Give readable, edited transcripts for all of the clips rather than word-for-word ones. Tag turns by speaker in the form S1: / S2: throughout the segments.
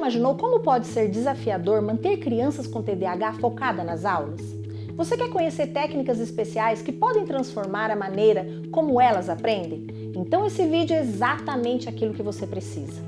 S1: imaginou como pode ser desafiador manter crianças com TDAH focada nas aulas? Você quer conhecer técnicas especiais que podem transformar a maneira como elas aprendem? Então esse vídeo é exatamente aquilo que você precisa.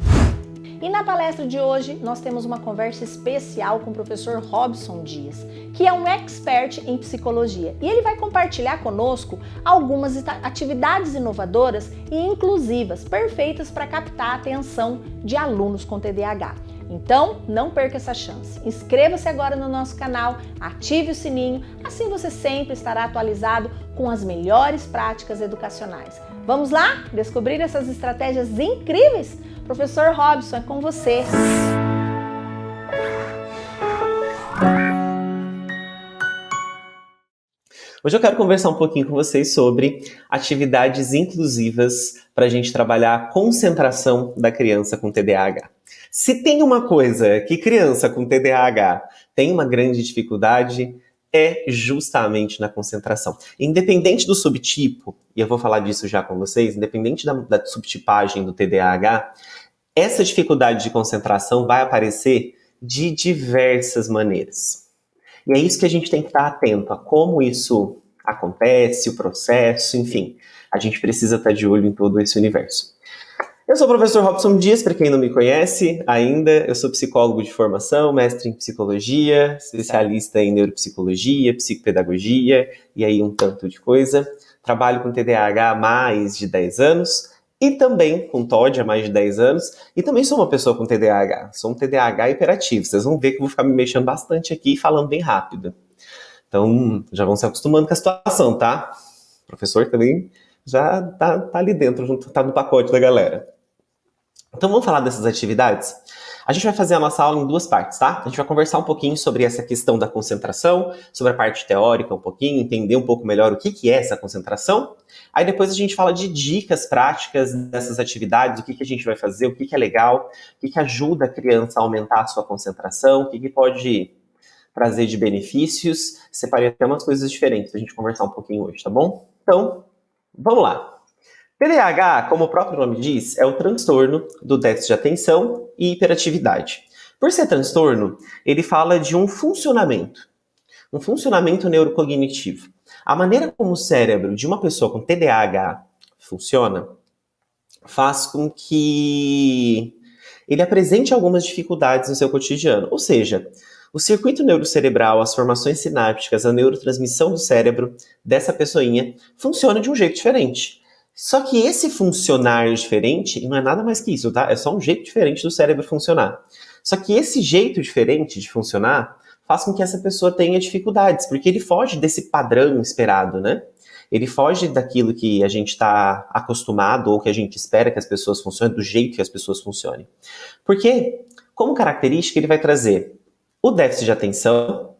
S1: E na palestra de hoje, nós temos uma conversa especial com o professor Robson Dias, que é um expert em psicologia. E ele vai compartilhar conosco algumas atividades inovadoras e inclusivas, perfeitas para captar a atenção de alunos com TDAH. Então, não perca essa chance. Inscreva-se agora no nosso canal, ative o sininho, assim você sempre estará atualizado com as melhores práticas educacionais. Vamos lá descobrir essas estratégias incríveis? Professor Robson, é com você.
S2: Hoje eu quero conversar um pouquinho com vocês sobre atividades inclusivas para a gente trabalhar a concentração da criança com TDAH. Se tem uma coisa que criança com TDAH tem uma grande dificuldade, é justamente na concentração. Independente do subtipo, e eu vou falar disso já com vocês, independente da subtipagem do TDAH, essa dificuldade de concentração vai aparecer de diversas maneiras. E é isso que a gente tem que estar atento a como isso acontece, o processo, enfim. A gente precisa estar de olho em todo esse universo. Eu sou o professor Robson Dias, para quem não me conhece ainda, eu sou psicólogo de formação, mestre em psicologia, especialista em neuropsicologia, psicopedagogia e aí um tanto de coisa. Trabalho com TDAH há mais de 10 anos e também com TOD há mais de 10 anos e também sou uma pessoa com TDAH. Sou um TDAH hiperativo. Vocês vão ver que eu vou ficar me mexendo bastante aqui e falando bem rápido. Então, já vão se acostumando com a situação, tá? O professor também já tá ali dentro, tá no pacote da galera. Então vamos falar dessas atividades? A gente vai fazer a nossa aula em duas partes, tá? A gente vai conversar um pouquinho sobre essa questão da concentração, sobre a parte teórica um pouquinho, entender um pouco melhor o que é essa concentração. Aí depois a gente fala de dicas práticas dessas atividades, o que a gente vai fazer, o que é legal, o que ajuda a criança a aumentar a sua concentração, o que pode trazer de benefícios. Separei até umas coisas diferentes pra gente conversar um pouquinho hoje, tá bom? Então, vamos lá. TDAH, como o próprio nome diz, é o transtorno do déficit de atenção e hiperatividade. Por ser transtorno, ele fala de um funcionamento neurocognitivo. A maneira como o cérebro de uma pessoa com TDAH funciona faz com que ele apresente algumas dificuldades no seu cotidiano. Ou seja, o circuito neurocerebral, as formações sinápticas, a neurotransmissão do cérebro dessa pessoinha funciona de um jeito diferente. Só que esse funcionar diferente não é nada mais que isso, tá? É só um jeito diferente do cérebro funcionar. Só que esse jeito diferente de funcionar faz com que essa pessoa tenha dificuldades, porque ele foge desse padrão esperado, né? Ele foge daquilo que a gente está acostumado ou que a gente espera que as pessoas funcionem, do jeito que as pessoas funcionem. Porque, como característica, ele vai trazer o déficit de atenção,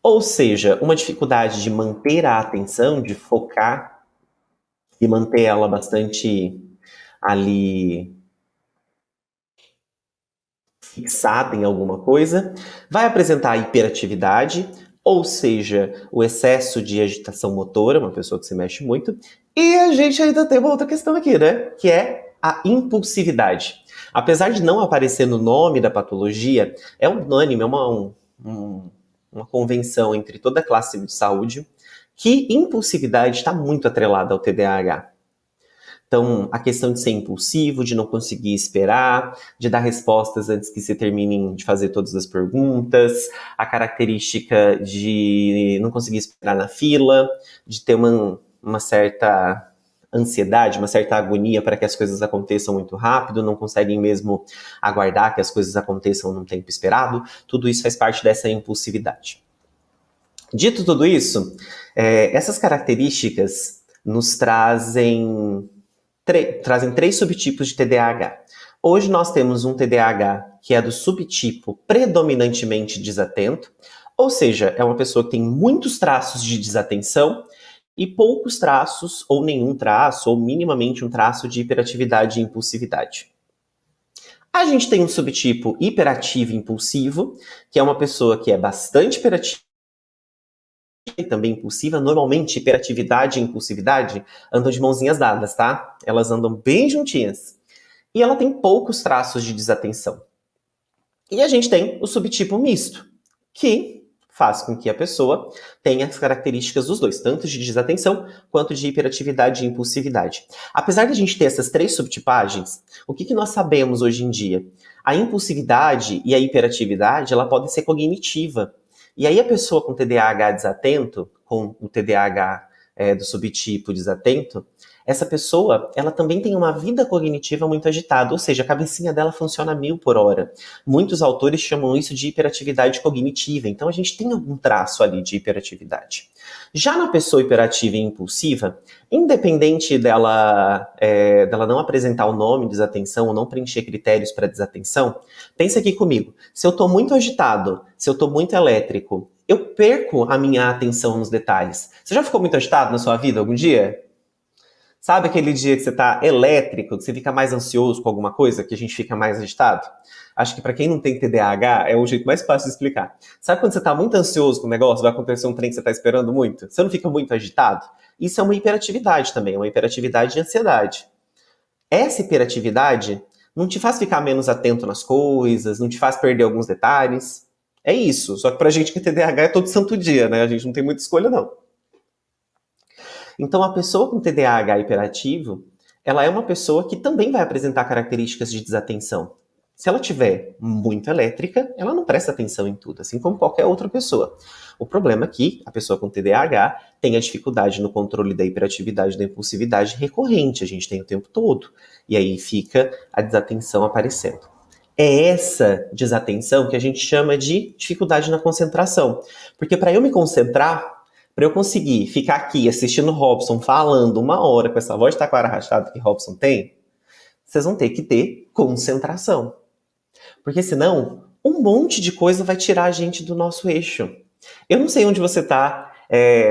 S2: ou seja, uma dificuldade de manter a atenção, de focar e manter ela bastante ali fixada em alguma coisa. Vai apresentar a hiperatividade, ou seja, o excesso de agitação motora, uma pessoa que se mexe muito. E a gente ainda tem uma outra questão aqui, né? Que é a impulsividade. Apesar de não aparecer no nome da patologia, é unânime, é uma convenção entre toda a classe de saúde que impulsividade está muito atrelada ao TDAH. Então, a questão de ser impulsivo, de não conseguir esperar, de dar respostas antes que se terminem de fazer todas as perguntas, a característica de não conseguir esperar na fila, de ter uma certa ansiedade, uma certa agonia para que as coisas aconteçam muito rápido, não conseguem mesmo aguardar que as coisas aconteçam num tempo esperado. Tudo isso faz parte dessa impulsividade. Dito tudo isso, essas características nos trazem três subtipos de TDAH. Hoje nós temos um TDAH que é do subtipo predominantemente desatento, ou seja, é uma pessoa que tem muitos traços de desatenção e poucos traços, ou nenhum traço, ou minimamente um traço de hiperatividade e impulsividade. A gente tem um subtipo hiperativo e impulsivo, que é uma pessoa que é bastante hiperativa e também impulsiva. Normalmente, hiperatividade e impulsividade andam de mãozinhas dadas, tá? Elas andam bem juntinhas. E ela tem poucos traços de desatenção. E a gente tem o subtipo misto, que faz com que a pessoa tenha as características dos dois, tanto de desatenção quanto de hiperatividade e impulsividade. Apesar de a gente ter essas 3 subtipagens, o que nós sabemos hoje em dia? A impulsividade e a hiperatividade, ela pode ser cognitiva. E aí a pessoa com TDAH desatento, com o TDAH do subtipo desatento, essa pessoa, ela também tem uma vida cognitiva muito agitada, ou seja, a cabecinha dela funciona a 1000 por hora. Muitos autores chamam isso de hiperatividade cognitiva, então a gente tem algum traço ali de hiperatividade. Já na pessoa hiperativa e impulsiva, independente dela não apresentar o nome desatenção ou não preencher critérios para desatenção, pensa aqui comigo, se eu estou muito agitado, se eu estou muito elétrico, eu perco a minha atenção nos detalhes. Você já ficou muito agitado na sua vida algum dia? Sabe aquele dia que você tá elétrico, que você fica mais ansioso com alguma coisa, que a gente fica mais agitado? Acho que para quem não tem TDAH, é o jeito mais fácil de explicar. Sabe quando você tá muito ansioso com o negócio, vai acontecer um trem que você tá esperando muito? Você não fica muito agitado? Isso é uma hiperatividade também, é uma hiperatividade de ansiedade. Essa hiperatividade não te faz ficar menos atento nas coisas, não te faz perder alguns detalhes. É isso, só que pra gente que é TDAH é todo santo dia, né? A gente não tem muita escolha, não. Então, a pessoa com TDAH hiperativo, ela é uma pessoa que também vai apresentar características de desatenção. Se ela tiver muito elétrica, ela não presta atenção em tudo, assim como qualquer outra pessoa. O problema é que a pessoa com TDAH tem a dificuldade no controle da hiperatividade e da impulsividade recorrente, a gente tem o tempo todo. E aí fica a desatenção aparecendo. É essa desatenção que a gente chama de dificuldade na concentração. Porque para eu me concentrar, para eu conseguir ficar aqui assistindo Robson falando 1 hora com essa voz de taquara rachada que Robson tem, vocês vão ter que ter concentração. Porque senão, um monte de coisa vai tirar a gente do nosso eixo. Eu não sei onde você tá.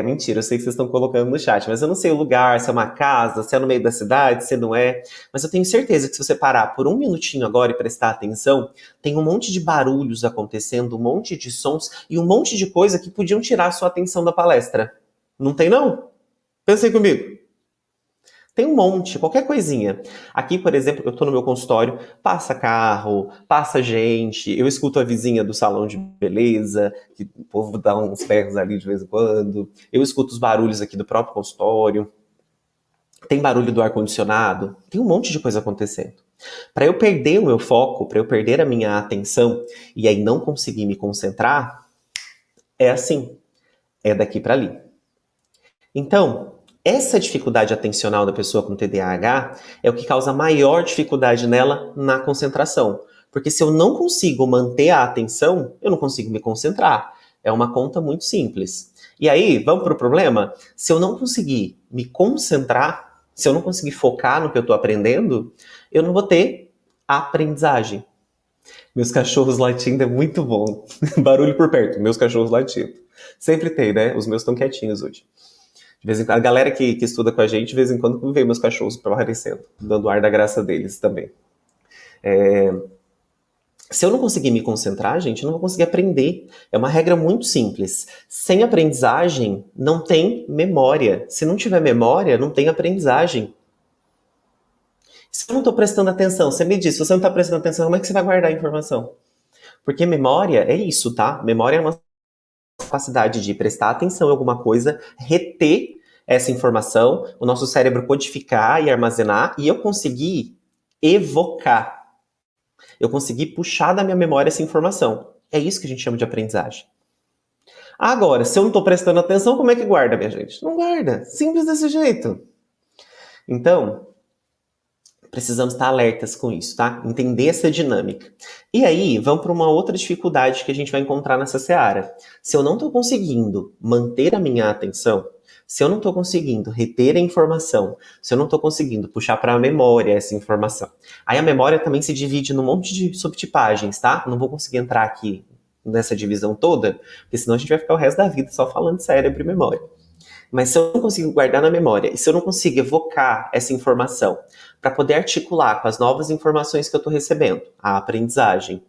S2: Mentira, eu sei que vocês estão colocando no chat, mas eu não sei o lugar, se é uma casa, se é no meio da cidade, se não é. Mas eu tenho certeza que se você parar por 1 minutinho agora e prestar atenção, tem um monte de barulhos acontecendo, um monte de sons e um monte de coisa que podiam tirar a sua atenção da palestra. Não tem, não? Pensem comigo. Tem um monte, qualquer coisinha. Aqui, por exemplo, eu tô no meu consultório, passa carro, passa gente, eu escuto a vizinha do salão de beleza, que o povo dá uns berros ali de vez em quando, eu escuto os barulhos aqui do próprio consultório, tem barulho do ar-condicionado, tem um monte de coisa acontecendo. Para eu perder o meu foco, para eu perder a minha atenção e aí não conseguir me concentrar, é assim, é daqui para ali. Então, essa dificuldade atencional da pessoa com TDAH é o que causa maior dificuldade nela na concentração. Porque se eu não consigo manter a atenção, eu não consigo me concentrar. É uma conta muito simples. E aí, vamos para o problema? Se eu não conseguir me concentrar, se eu não conseguir focar no que eu estou aprendendo, eu não vou ter aprendizagem. Meus cachorros latindo é muito bom. Barulho por perto, meus cachorros latindo. Sempre tem, né? Os meus estão quietinhos hoje. De vez em quando, a galera que estuda com a gente, de vez em quando vê meus cachorros aparecendo, dando ar da graça deles também. Se eu não conseguir me concentrar, gente, eu não vou conseguir aprender. É uma regra muito simples. Sem aprendizagem, não tem memória. Se não tiver memória, não tem aprendizagem. Se eu não estou prestando atenção, você me diz, se você não está prestando atenção, como é que você vai guardar a informação? Porque memória é isso, tá? Memória é uma capacidade de prestar atenção em alguma coisa, reter essa informação, o nosso cérebro codificar e armazenar, e eu conseguir evocar. Eu conseguir puxar da minha memória essa informação. É isso que a gente chama de aprendizagem. Agora, se eu não estou prestando atenção, como é que guarda, minha gente? Não guarda. Simples desse jeito. Então, precisamos estar alertas com isso, tá? Entender essa dinâmica. E aí, vamos para uma outra dificuldade que a gente vai encontrar nessa seara. Se eu não estou conseguindo manter a minha atenção, se eu não estou conseguindo reter a informação, se eu não estou conseguindo puxar para a memória essa informação. Aí a memória também se divide num monte de subtipagens, tá? Não vou conseguir entrar aqui nessa divisão toda, porque senão a gente vai ficar o resto da vida só falando de cérebro e memória. Mas se eu não consigo guardar na memória, e se eu não consigo evocar essa informação para poder articular com as novas informações que eu estou recebendo, a aprendizagem,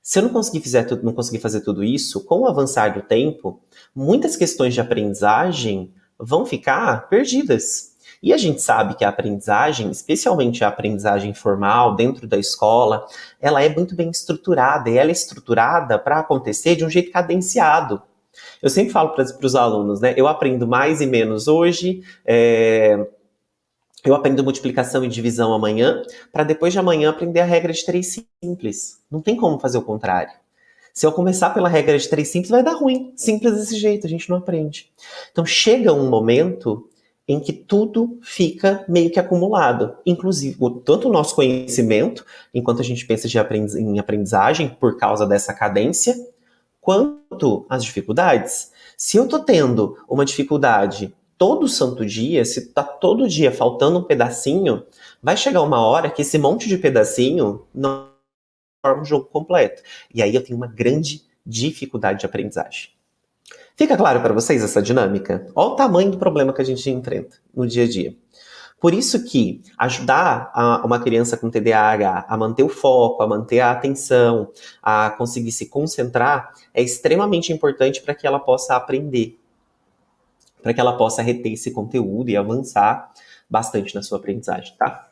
S2: se eu não conseguir fazer tudo isso, com o avançar do tempo, muitas questões de aprendizagem vão ficar perdidas. E a gente sabe que a aprendizagem, especialmente a aprendizagem formal dentro da escola, ela é muito bem estruturada, e ela é estruturada para acontecer de um jeito cadenciado. Eu sempre falo para os alunos, né? Eu aprendo mais e menos hoje, eu aprendo multiplicação e divisão amanhã, para depois de amanhã aprender a regra de 3 simples. Não tem como fazer o contrário. Se eu começar pela regra de 3 simples, vai dar ruim. Simples desse jeito, a gente não aprende. Então chega um momento em que tudo fica meio que acumulado. Inclusive, tanto o nosso conhecimento, enquanto a gente pensa em aprendizagem, por causa dessa cadência, quanto as dificuldades. Se eu tô tendo uma dificuldade todo santo dia, se tá todo dia faltando um pedacinho, vai chegar uma hora que esse monte de pedacinho não forma um jogo completo. E aí eu tenho uma grande dificuldade de aprendizagem. Fica claro para vocês essa dinâmica? Olha o tamanho do problema que a gente enfrenta no dia a dia. Por isso que ajudar uma criança com TDAH a manter o foco, a manter a atenção, a conseguir se concentrar, é extremamente importante para que ela possa aprender, para que ela possa reter esse conteúdo e avançar bastante na sua aprendizagem, tá?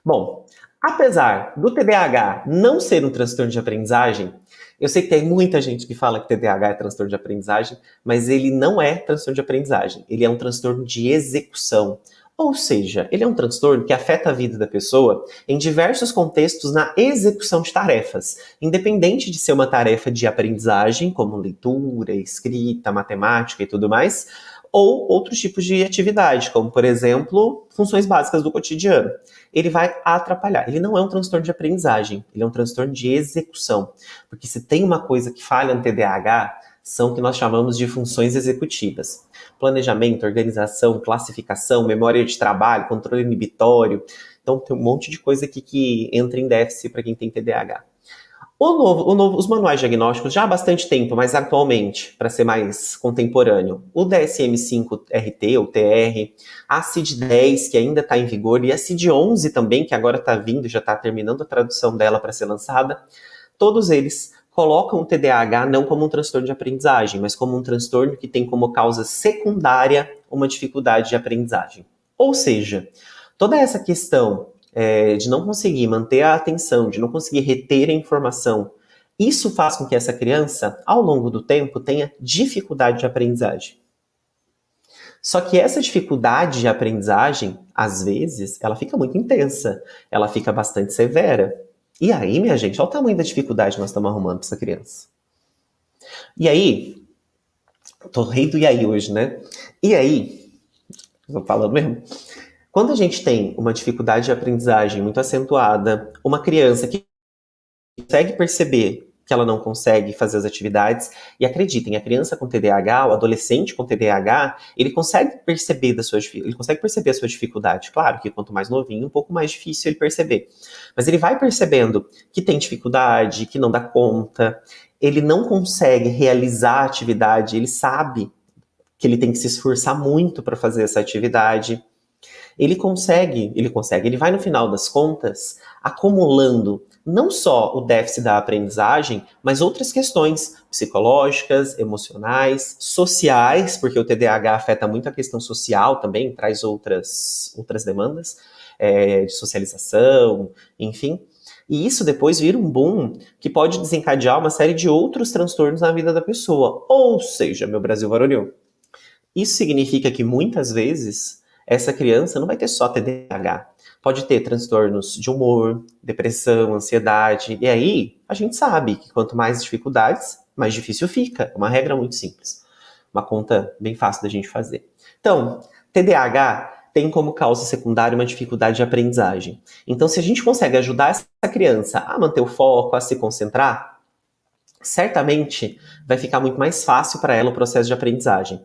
S2: Bom, apesar do TDAH não ser um transtorno de aprendizagem, eu sei que tem muita gente que fala que TDAH é transtorno de aprendizagem, mas ele não é transtorno de aprendizagem, ele é um transtorno de execução. Ou seja, ele é um transtorno que afeta a vida da pessoa em diversos contextos na execução de tarefas, independente de ser uma tarefa de aprendizagem, como leitura, escrita, matemática e tudo mais, ou outros tipos de atividade, como, por exemplo, funções básicas do cotidiano. Ele vai atrapalhar. Ele não é um transtorno de aprendizagem, ele é um transtorno de execução. Porque se tem uma coisa que falha no TDAH, são o que nós chamamos de funções executivas. Planejamento, organização, classificação, memória de trabalho, controle inibitório. Então tem um monte de coisa aqui que entra em déficit para quem tem TDAH. Os manuais diagnósticos já há bastante tempo, mas atualmente, para ser mais contemporâneo, o DSM-5-RT, ou TR, a CID-10, que ainda está em vigor, e a CID-11 também, que agora está vindo, já está terminando a tradução dela para ser lançada, todos eles colocam o TDAH não como um transtorno de aprendizagem, mas como um transtorno que tem como causa secundária uma dificuldade de aprendizagem. Ou seja, toda essa questão de não conseguir manter a atenção, de não conseguir reter a informação, isso faz com que essa criança, ao longo do tempo, tenha dificuldade de aprendizagem. Só que essa dificuldade de aprendizagem, às vezes, ela fica muito intensa, ela fica bastante severa. E aí, minha gente, olha o tamanho da dificuldade que nós estamos arrumando para essa criança. E aí, tô rei do e aí hoje, né? E aí, tô falando mesmo, quando a gente tem uma dificuldade de aprendizagem muito acentuada, uma criança que consegue perceber que ela não consegue fazer as atividades, e acreditem, a criança com TDAH, o adolescente com TDAH, ele consegue perceber a sua dificuldade. Claro que quanto mais novinho, um pouco mais difícil ele perceber. Mas ele vai percebendo que tem dificuldade, que não dá conta, ele não consegue realizar a atividade, ele sabe que ele tem que se esforçar muito para fazer essa atividade. Ele vai no final das contas acumulando não só o déficit da aprendizagem, mas outras questões psicológicas, emocionais, sociais, porque o TDAH afeta muito a questão social também, traz outras demandas de socialização, enfim. E isso depois vira um boom que pode desencadear uma série de outros transtornos na vida da pessoa. Ou seja, meu Brasil varonil, isso significa que muitas vezes essa criança não vai ter só TDAH. Pode ter transtornos de humor, depressão, ansiedade. E aí, a gente sabe que quanto mais dificuldades, mais difícil fica. É uma regra muito simples. Uma conta bem fácil da gente fazer. Então, TDAH tem como causa secundária uma dificuldade de aprendizagem. Então, se a gente consegue ajudar essa criança a manter o foco, a se concentrar, certamente vai ficar muito mais fácil para ela o processo de aprendizagem.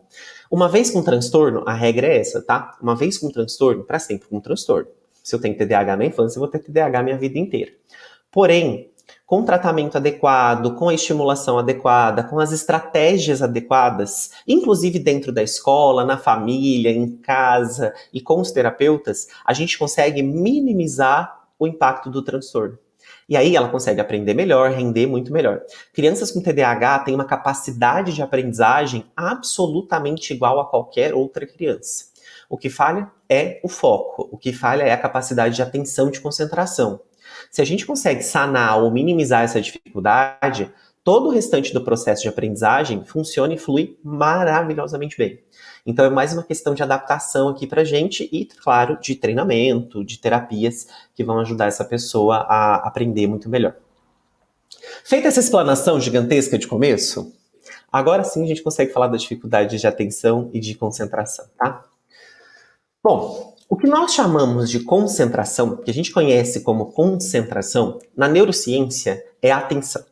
S2: Uma vez com transtorno, a regra é essa, tá? Uma vez com transtorno, para sempre com transtorno. Se eu tenho TDAH na infância, eu vou ter TDAH minha vida inteira. Porém, com o tratamento adequado, com a estimulação adequada, com as estratégias adequadas, inclusive dentro da escola, na família, em casa e com os terapeutas, a gente consegue minimizar o impacto do transtorno. E aí ela consegue aprender melhor, render muito melhor. Crianças com TDAH têm uma capacidade de aprendizagem absolutamente igual a qualquer outra criança. O que falha é o foco, o que falha é a capacidade de atenção e de concentração. Se a gente consegue sanar ou minimizar essa dificuldade, todo o restante do processo de aprendizagem funciona e flui maravilhosamente bem. Então é mais uma questão de adaptação aqui pra gente e, claro, de treinamento, de terapias que vão ajudar essa pessoa a aprender muito melhor. Feita essa explanação gigantesca de começo, agora sim a gente consegue falar da dificuldade de atenção e de concentração, tá? Bom, o que nós chamamos de concentração, que a gente conhece como concentração, na neurociência é a atenção.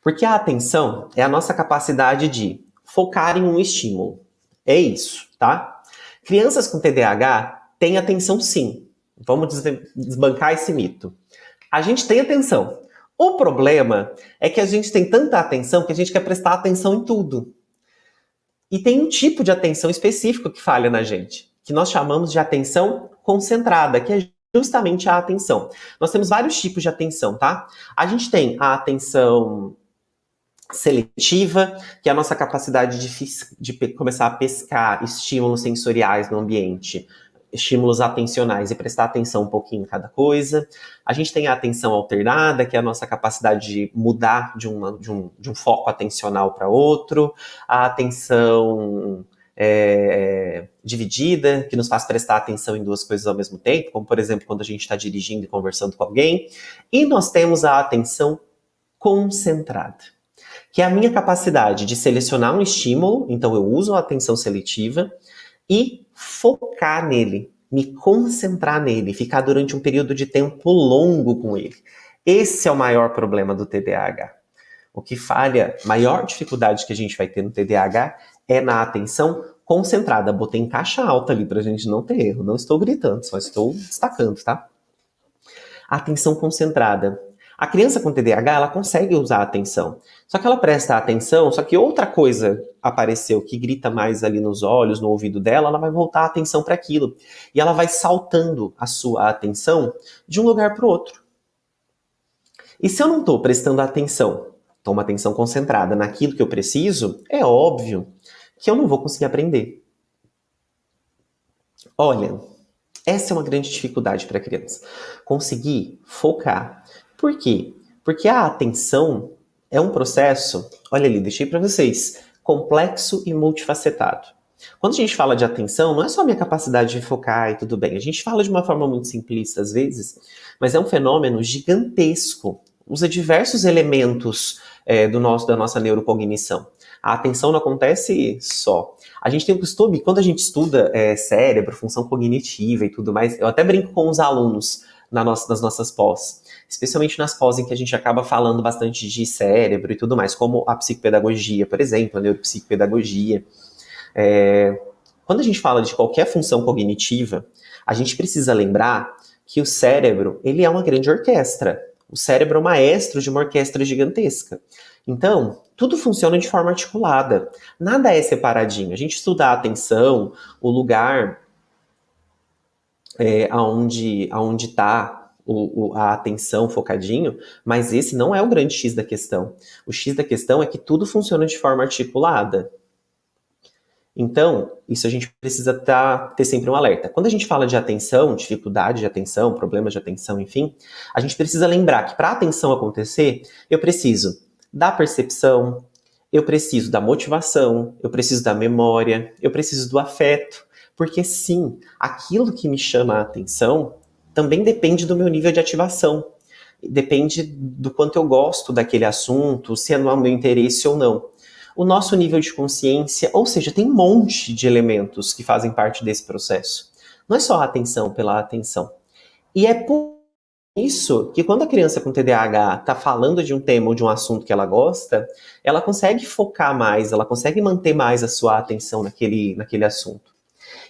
S2: Porque a atenção é a nossa capacidade de focar em um estímulo. É isso, tá? Crianças com TDAH têm atenção sim. Vamos desbancar esse mito. A gente tem atenção. O problema é que a gente tem tanta atenção que a gente quer prestar atenção em tudo. E tem um tipo de atenção específico que falha na gente, que nós chamamos de atenção concentrada, que é justamente a atenção. Nós temos vários tipos de atenção, tá? A gente tem a atenção seletiva, que é a nossa capacidade de começar a pescar estímulos sensoriais no ambiente, estímulos atencionais e prestar atenção um pouquinho em cada coisa. A gente tem a atenção alternada, que é a nossa capacidade de mudar de um foco atencional para outro. A atenção dividida, que nos faz prestar atenção em duas coisas ao mesmo tempo, como, por exemplo, quando a gente está dirigindo e conversando com alguém. E nós temos a atenção concentrada, que é a minha capacidade de selecionar um estímulo, então eu uso a atenção seletiva, e focar nele, me concentrar nele, ficar durante um período de tempo longo com ele. Esse é o maior problema do TDAH. O que falha, maior dificuldade que a gente vai ter no TDAH é na atenção concentrada. Botei em caixa alta ali pra gente não ter erro, não estou gritando, só estou destacando, tá? Atenção concentrada. A criança com TDAH, ela consegue usar a atenção. Só que ela presta atenção, só que outra coisa apareceu que grita mais ali nos olhos, no ouvido dela, ela vai voltar a atenção para aquilo. E ela vai saltando a sua atenção de um lugar para o outro. E se eu não estou prestando atenção, uma atenção concentrada naquilo que eu preciso, é óbvio que eu não vou conseguir aprender. Olha, essa é uma grande dificuldade para a criança. Conseguir focar. Por quê? Porque a atenção é um processo, olha ali, deixei para vocês, complexo e multifacetado. Quando a gente fala de atenção, não é só a minha capacidade de focar e tudo bem. A gente fala de uma forma muito simplista às vezes, mas é um fenômeno gigantesco. Usa diversos elementos da nossa neurocognição. A atenção não acontece só. A gente tem o costume, quando a gente estuda cérebro, função cognitiva e tudo mais, eu até brinco com os alunos nas nossas pós, especialmente nas pós em que a gente acaba falando bastante de cérebro e tudo mais, como a psicopedagogia, por exemplo, a neuropsicopedagogia. Quando a gente fala de qualquer função cognitiva, a gente precisa lembrar que o cérebro, ele é uma grande orquestra. O cérebro é o maestro de uma orquestra gigantesca. Então, tudo funciona de forma articulada. Nada é separadinho. A gente estuda a atenção, o lugar aonde está a atenção focadinho, mas esse não é o grande X da questão. O X da questão é que tudo funciona de forma articulada. Então, isso a gente precisa ter sempre um alerta. Quando a gente fala de atenção, dificuldade de atenção, problemas de atenção, enfim, a gente precisa lembrar que para a atenção acontecer, eu preciso da percepção, eu preciso da motivação, eu preciso da memória, eu preciso do afeto, porque sim, aquilo que me chama a atenção também depende do meu nível de ativação, depende do quanto eu gosto daquele assunto, se é no meu interesse ou não. O nosso nível de consciência, ou seja, tem um monte de elementos que fazem parte desse processo. Não é só a atenção pela atenção. E é por isso que quando a criança com TDAH está falando de um tema ou de um assunto que ela gosta, ela consegue focar mais, ela consegue manter mais a sua atenção naquele assunto.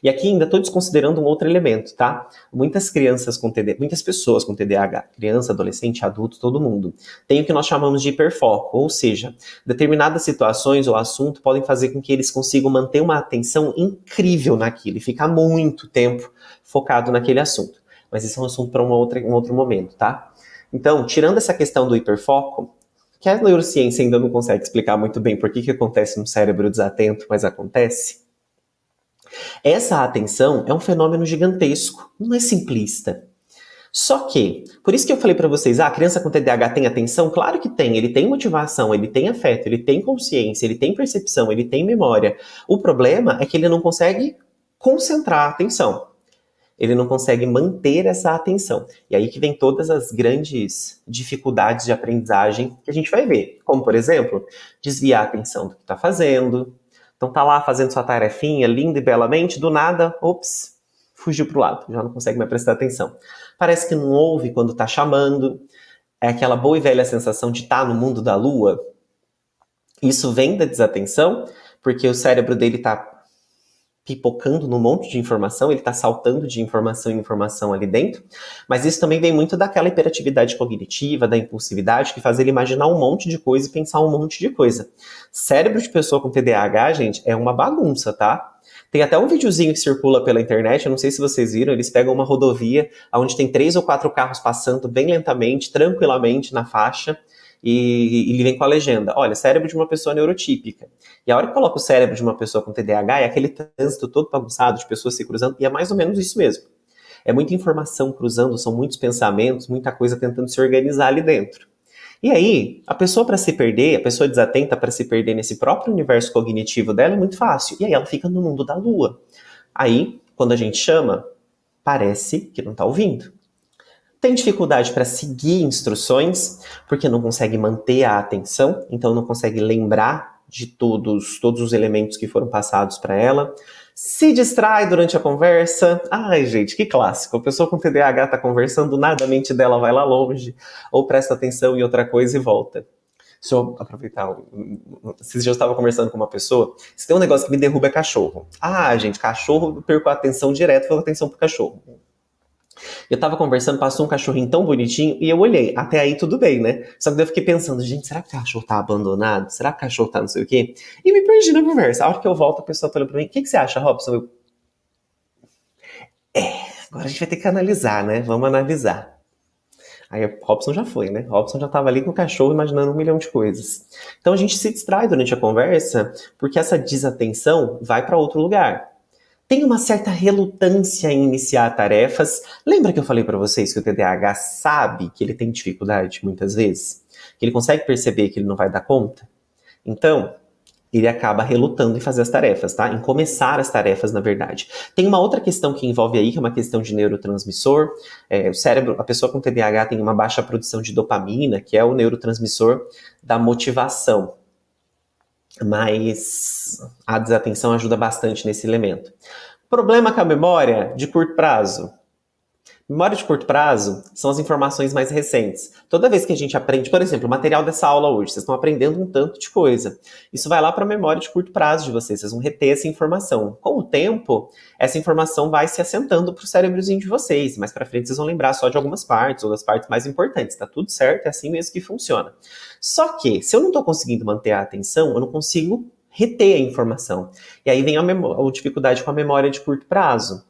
S2: E aqui ainda estou desconsiderando um outro elemento, tá? Muitas pessoas com TDAH, criança, adolescente, adulto, todo mundo, tem o que nós chamamos de hiperfoco, ou seja, determinadas situações ou assunto podem fazer com que eles consigam manter uma atenção incrível naquilo e ficar muito tempo focado naquele assunto. Mas isso é um assunto para um outro momento, tá? Então, tirando essa questão do hiperfoco, que a neurociência ainda não consegue explicar muito bem por que acontece no cérebro desatento, mas acontece, Essa atenção é um fenômeno gigantesco, não é simplista. Só que, por isso que eu falei para vocês, a criança com TDAH tem atenção? Claro que tem, ele tem motivação, ele tem afeto, ele tem consciência, ele tem percepção, ele tem memória. O problema é que ele não consegue concentrar a atenção. Ele não consegue manter essa atenção. E aí que vem todas as grandes dificuldades de aprendizagem que a gente vai ver. Como, por exemplo, desviar a atenção do que está fazendo. Então tá lá fazendo sua tarefinha, linda e belamente, do nada, ops, fugiu pro lado, já não consegue mais prestar atenção. Parece que não ouve quando tá chamando. É aquela boa e velha sensação de estar no mundo da lua. Isso vem da desatenção, porque o cérebro dele tá pipocando num monte de informação, ele está saltando de informação em informação ali dentro, mas isso também vem muito daquela hiperatividade cognitiva, da impulsividade, que faz ele imaginar um monte de coisa e pensar um monte de coisa. Cérebro de pessoa com TDAH, gente, é uma bagunça, tá? Tem até um videozinho que circula pela internet, eu não sei se vocês viram, eles pegam uma rodovia onde tem 3 ou 4 carros passando bem lentamente, tranquilamente na faixa, e ele vem com a legenda, olha, cérebro de uma pessoa neurotípica. E a hora que coloca o cérebro de uma pessoa com TDAH, é aquele trânsito todo bagunçado, de pessoas se cruzando, e é mais ou menos isso mesmo. É muita informação cruzando, são muitos pensamentos, muita coisa tentando se organizar ali dentro. E aí, a pessoa para se perder, a pessoa desatenta para se perder nesse próprio universo cognitivo dela é muito fácil. E aí ela fica no mundo da lua. Aí, quando a gente chama, parece que não está ouvindo. Tem dificuldade para seguir instruções, porque não consegue manter a atenção, então não consegue lembrar de todos os elementos que foram passados para ela. Se distrai durante a conversa. Ai, gente, que clássico. A pessoa com TDAH está conversando, nada, a mente dela vai lá longe, ou presta atenção em outra coisa e volta. Deixa eu aproveitar. Esses dias eu estava conversando com uma pessoa. Se tem um negócio que me derruba é cachorro. Ah, gente, cachorro, eu perco a atenção direto, vou atenção pro cachorro. Eu tava conversando, passou um cachorrinho tão bonitinho e eu olhei. Até aí tudo bem, né? Só que daí eu fiquei pensando, gente, será que o cachorro tá abandonado? Será que o cachorro tá não sei o quê? E me perdi na conversa. A hora que eu volto, a pessoa falou pra mim, o que você acha, Robson? Agora a gente vai ter que analisar, né? Vamos analisar. Aí o Robson já foi, né? O Robson já tava ali com o cachorro imaginando 1 milhão de coisas. Então a gente se distrai durante a conversa porque essa desatenção vai para outro lugar. Tem uma certa relutância em iniciar tarefas. Lembra que eu falei para vocês que o TDAH sabe que ele tem dificuldade muitas vezes? Que ele consegue perceber que ele não vai dar conta? Então, ele acaba relutando em fazer as tarefas, tá? Em começar as tarefas, na verdade. Tem uma outra questão que envolve aí, que é uma questão de neurotransmissor. O cérebro, a pessoa com TDAH tem uma baixa produção de dopamina, que é o neurotransmissor da motivação. Mas a desatenção ajuda bastante nesse elemento. Problema com a memória de curto prazo. Memória de curto prazo são as informações mais recentes. Toda vez que a gente aprende, por exemplo, o material dessa aula hoje, vocês estão aprendendo um tanto de coisa. Isso vai lá para a memória de curto prazo de vocês vão reter essa informação. Com o tempo, essa informação vai se assentando para o cérebrozinho de vocês. Mais para frente vocês vão lembrar só de algumas partes, ou das partes mais importantes. Tá tudo certo, é assim mesmo que funciona. Só que, se eu não estou conseguindo manter a atenção, eu não consigo reter a informação. E aí vem a dificuldade com a memória de curto prazo.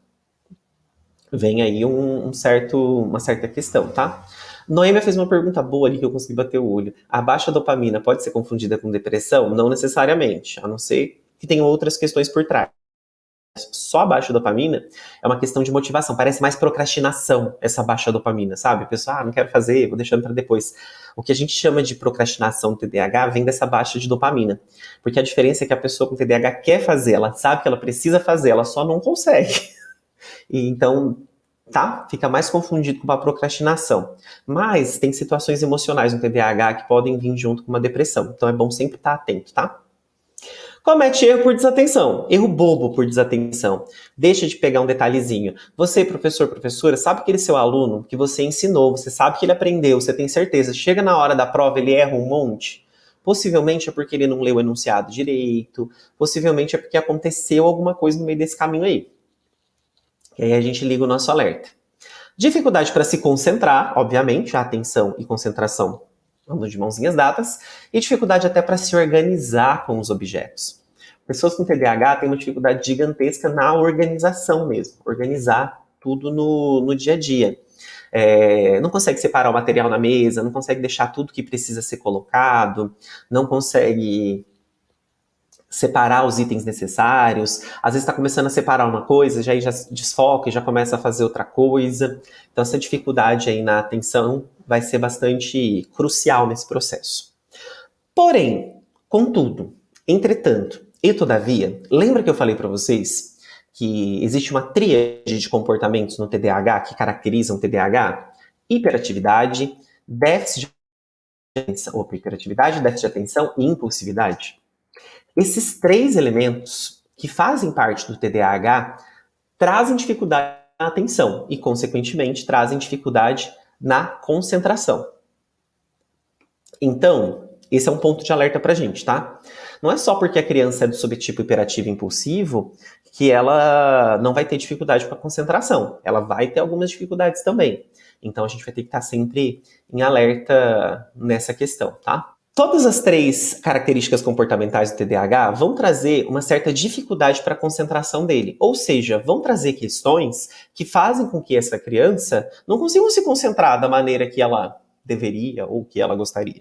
S2: Vem aí uma certa questão, tá? Noêmia fez uma pergunta boa ali que eu consegui bater o olho. A baixa dopamina pode ser confundida com depressão? Não necessariamente, a não ser que tenham outras questões por trás. Só a baixa dopamina é uma questão de motivação. Parece mais procrastinação, essa baixa dopamina, sabe? A pessoa, não quero fazer, vou deixando para depois. O que a gente chama de procrastinação do TDAH vem dessa baixa de dopamina. Porque a diferença é que a pessoa com TDAH quer fazer, ela sabe que ela precisa fazer, ela só não consegue. E então, fica mais confundido com uma procrastinação. Mas tem situações emocionais no TDAH que podem vir junto com uma depressão. Então é bom sempre estar atento, tá? Comete erro por desatenção. Erro bobo por desatenção. Deixa de pegar um detalhezinho. Você, professor, professora, sabe aquele seu aluno que você ensinou, você sabe que ele aprendeu, você tem certeza. Chega na hora da prova, ele erra um monte. Possivelmente é porque ele não leu o enunciado direito. Possivelmente é porque aconteceu alguma coisa no meio desse caminho aí. E aí a gente liga o nosso alerta. Dificuldade para se concentrar, obviamente, a atenção e concentração andam de mãozinhas dadas, e dificuldade até para se organizar com os objetos. Pessoas com TDAH têm uma dificuldade gigantesca na organização mesmo, organizar tudo no dia a dia. Não consegue separar o material na mesa, não consegue deixar tudo que precisa ser colocado, não consegue separar os itens necessários, às vezes está começando a separar uma coisa, já desfoca e já começa a fazer outra coisa. Então essa dificuldade aí na atenção vai ser bastante crucial nesse processo. Porém, contudo, entretanto e todavia, lembra que eu falei para vocês que existe uma tríade de comportamentos no TDAH que caracterizam o TDAH? Hiperatividade, déficit de atenção e impulsividade. Esses 3 elementos que fazem parte do TDAH trazem dificuldade na atenção e, consequentemente, trazem dificuldade na concentração. Então, esse é um ponto de alerta pra gente, tá? Não é só porque a criança é do subtipo hiperativo e impulsivo que ela não vai ter dificuldade com a concentração. Ela vai ter algumas dificuldades também. Então, a gente vai ter que estar sempre em alerta nessa questão, tá? Todas as 3 características comportamentais do TDAH vão trazer uma certa dificuldade para a concentração dele. Ou seja, vão trazer questões que fazem com que essa criança não consiga se concentrar da maneira que ela deveria ou que ela gostaria.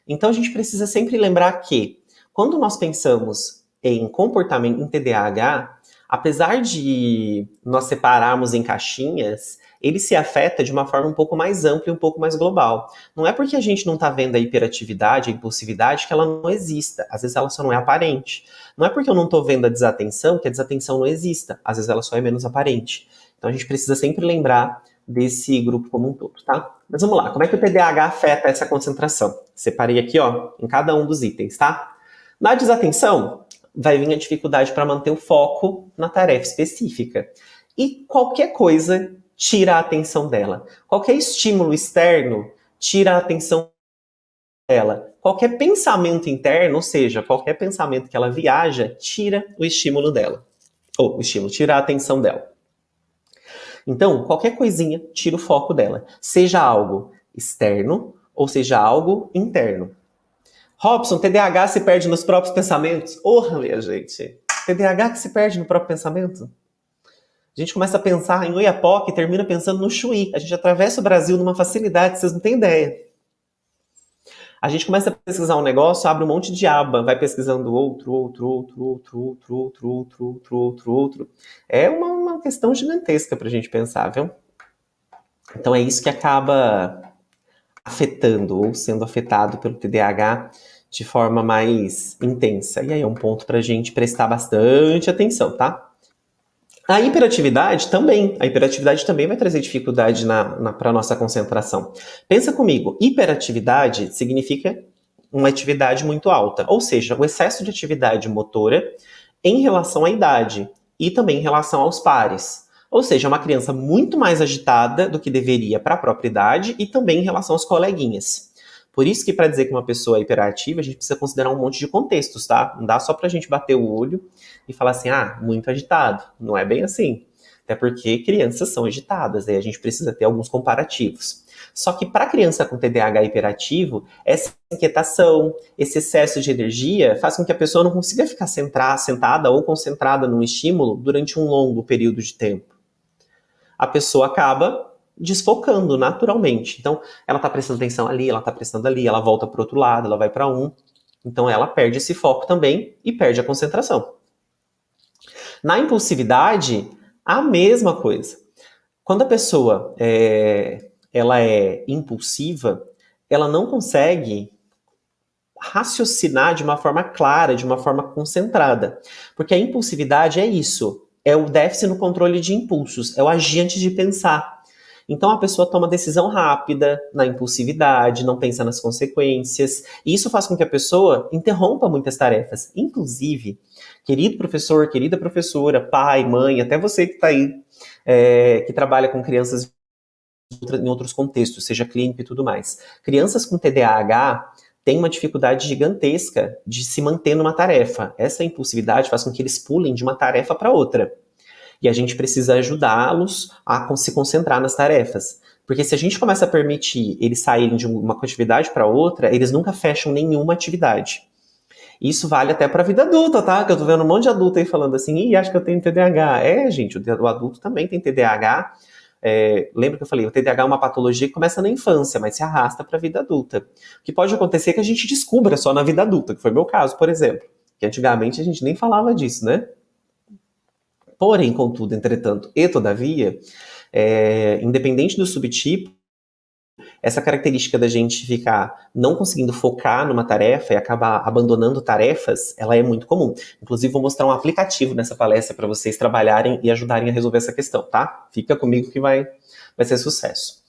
S2: Então, a gente precisa sempre lembrar que, quando nós pensamos em comportamento em TDAH, apesar de nós separarmos em caixinhas, ele se afeta de uma forma um pouco mais ampla e um pouco mais global. Não é porque a gente não está vendo a hiperatividade, a impulsividade, que ela não exista. Às vezes ela só não é aparente. Não é porque eu não estou vendo a desatenção que a desatenção não exista. Às vezes ela só é menos aparente. Então a gente precisa sempre lembrar desse grupo como um todo, tá? Mas vamos lá, como é que o TDAH afeta essa concentração? Separei aqui, ó, em cada um dos itens, tá? Na desatenção, vai vir a dificuldade para manter o foco na tarefa específica. E qualquer coisa tira a atenção dela. Qualquer estímulo externo tira a atenção dela. Qualquer pensamento interno, ou seja, qualquer pensamento que ela viaja, tira o estímulo dela. Ou o estímulo, tira a atenção dela. Então, qualquer coisinha tira o foco dela. Seja algo externo ou seja algo interno. Robson, TDAH se perde nos próprios pensamentos? Minha gente. TDAH que se perde no próprio pensamento? A gente começa a pensar em Oiapoque e termina pensando no Chuí. A gente atravessa o Brasil numa facilidade, vocês não têm ideia. A gente começa a pesquisar um negócio, abre um monte de aba, vai pesquisando outro. É uma questão gigantesca pra gente pensar, viu? Então é isso que acaba afetando ou sendo afetado pelo TDAH de forma mais intensa. E aí é um ponto pra gente prestar bastante atenção, tá? A hiperatividade também vai trazer dificuldade para a nossa concentração. Pensa comigo, hiperatividade significa uma atividade muito alta, ou seja, o excesso de atividade motora em relação à idade e também em relação aos pares. Ou seja, uma criança muito mais agitada do que deveria para a própria idade e também em relação aos coleguinhas. Por isso que para dizer que uma pessoa é hiperativa, a gente precisa considerar um monte de contextos, tá? Não dá só pra gente bater o olho e falar assim, muito agitado. Não é bem assim. Até porque crianças são agitadas, aí a gente precisa ter alguns comparativos. Só que para criança com TDAH hiperativo, essa inquietação, esse excesso de energia faz com que a pessoa não consiga ficar sentada ou concentrada num estímulo durante um longo período de tempo. A pessoa acaba desfocando naturalmente. Então, ela está prestando atenção ali, ela está prestando ali, ela volta para o outro lado, ela vai para um. Então, ela perde esse foco também e perde a concentração. Na impulsividade, a mesma coisa. Quando a pessoa ela é impulsiva, ela não consegue raciocinar de uma forma clara, de uma forma concentrada. Porque a impulsividade é isso, é o déficit no controle de impulsos, é o agir antes de pensar. Então a pessoa toma decisão rápida, na impulsividade, não pensa nas consequências, e isso faz com que a pessoa interrompa muitas tarefas. Inclusive, querido professor, querida professora, pai, mãe, até você que está aí, que trabalha com crianças em outros contextos, seja clínico e tudo mais. Crianças com TDAH têm uma dificuldade gigantesca de se manter numa tarefa. Essa impulsividade faz com que eles pulem de uma tarefa para outra. E a gente precisa ajudá-los a se concentrar nas tarefas. Porque se a gente começa a permitir eles saírem de uma atividade para outra, eles nunca fecham nenhuma atividade. Isso vale até para a vida adulta, tá? Que eu tô vendo um monte de adulto aí falando assim, acho que eu tenho TDAH. Gente, o adulto também tem TDAH. Lembra que eu falei, o TDAH é uma patologia que começa na infância, mas se arrasta para a vida adulta. O que pode acontecer é que a gente descubra só na vida adulta, que foi meu caso, por exemplo. que antigamente a gente nem falava disso, né? Porém, contudo, entretanto e todavia, independente do subtipo, essa característica da gente ficar não conseguindo focar numa tarefa e acabar abandonando tarefas, ela é muito comum. Inclusive, vou mostrar um aplicativo nessa palestra para vocês trabalharem e ajudarem a resolver essa questão, tá? Fica comigo que vai ser sucesso.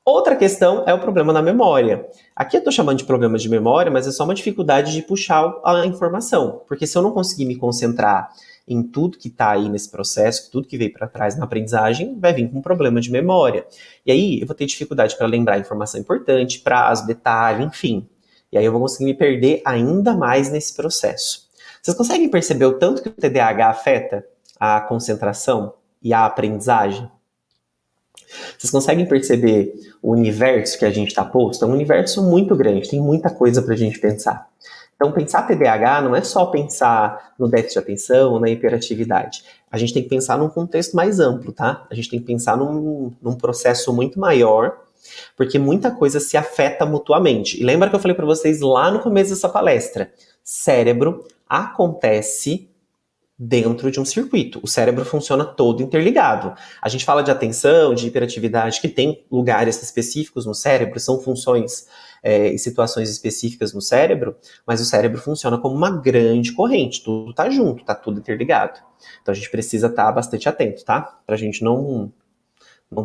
S2: Outra questão é o problema na memória. Aqui eu estou chamando de problema de memória, mas é só uma dificuldade de puxar a informação. Porque se eu não conseguir me concentrar em tudo que está aí nesse processo, tudo que veio para trás na aprendizagem, vai vir com um problema de memória. E aí eu vou ter dificuldade para lembrar informação importante, prazo, detalhe, enfim. E aí eu vou conseguir me perder ainda mais nesse processo. Vocês conseguem perceber o tanto que o TDAH afeta a concentração e a aprendizagem? Vocês conseguem perceber o universo que a gente está posto? É um universo muito grande, tem muita coisa para a gente pensar. Então, pensar TDAH não é só pensar no déficit de atenção ou na hiperatividade. A gente tem que pensar num contexto mais amplo, tá? A gente tem que pensar num processo muito maior, porque muita coisa se afeta mutuamente. E lembra que eu falei para vocês lá no começo dessa palestra? Cérebro acontece dentro de um circuito. O cérebro funciona todo interligado. A gente fala de atenção, de hiperatividade, que tem lugares específicos no cérebro, são funções e situações específicas no cérebro, mas o cérebro funciona como uma grande corrente, tudo tá junto, tá tudo interligado. Então a gente precisa estar bastante atento, tá? Pra gente não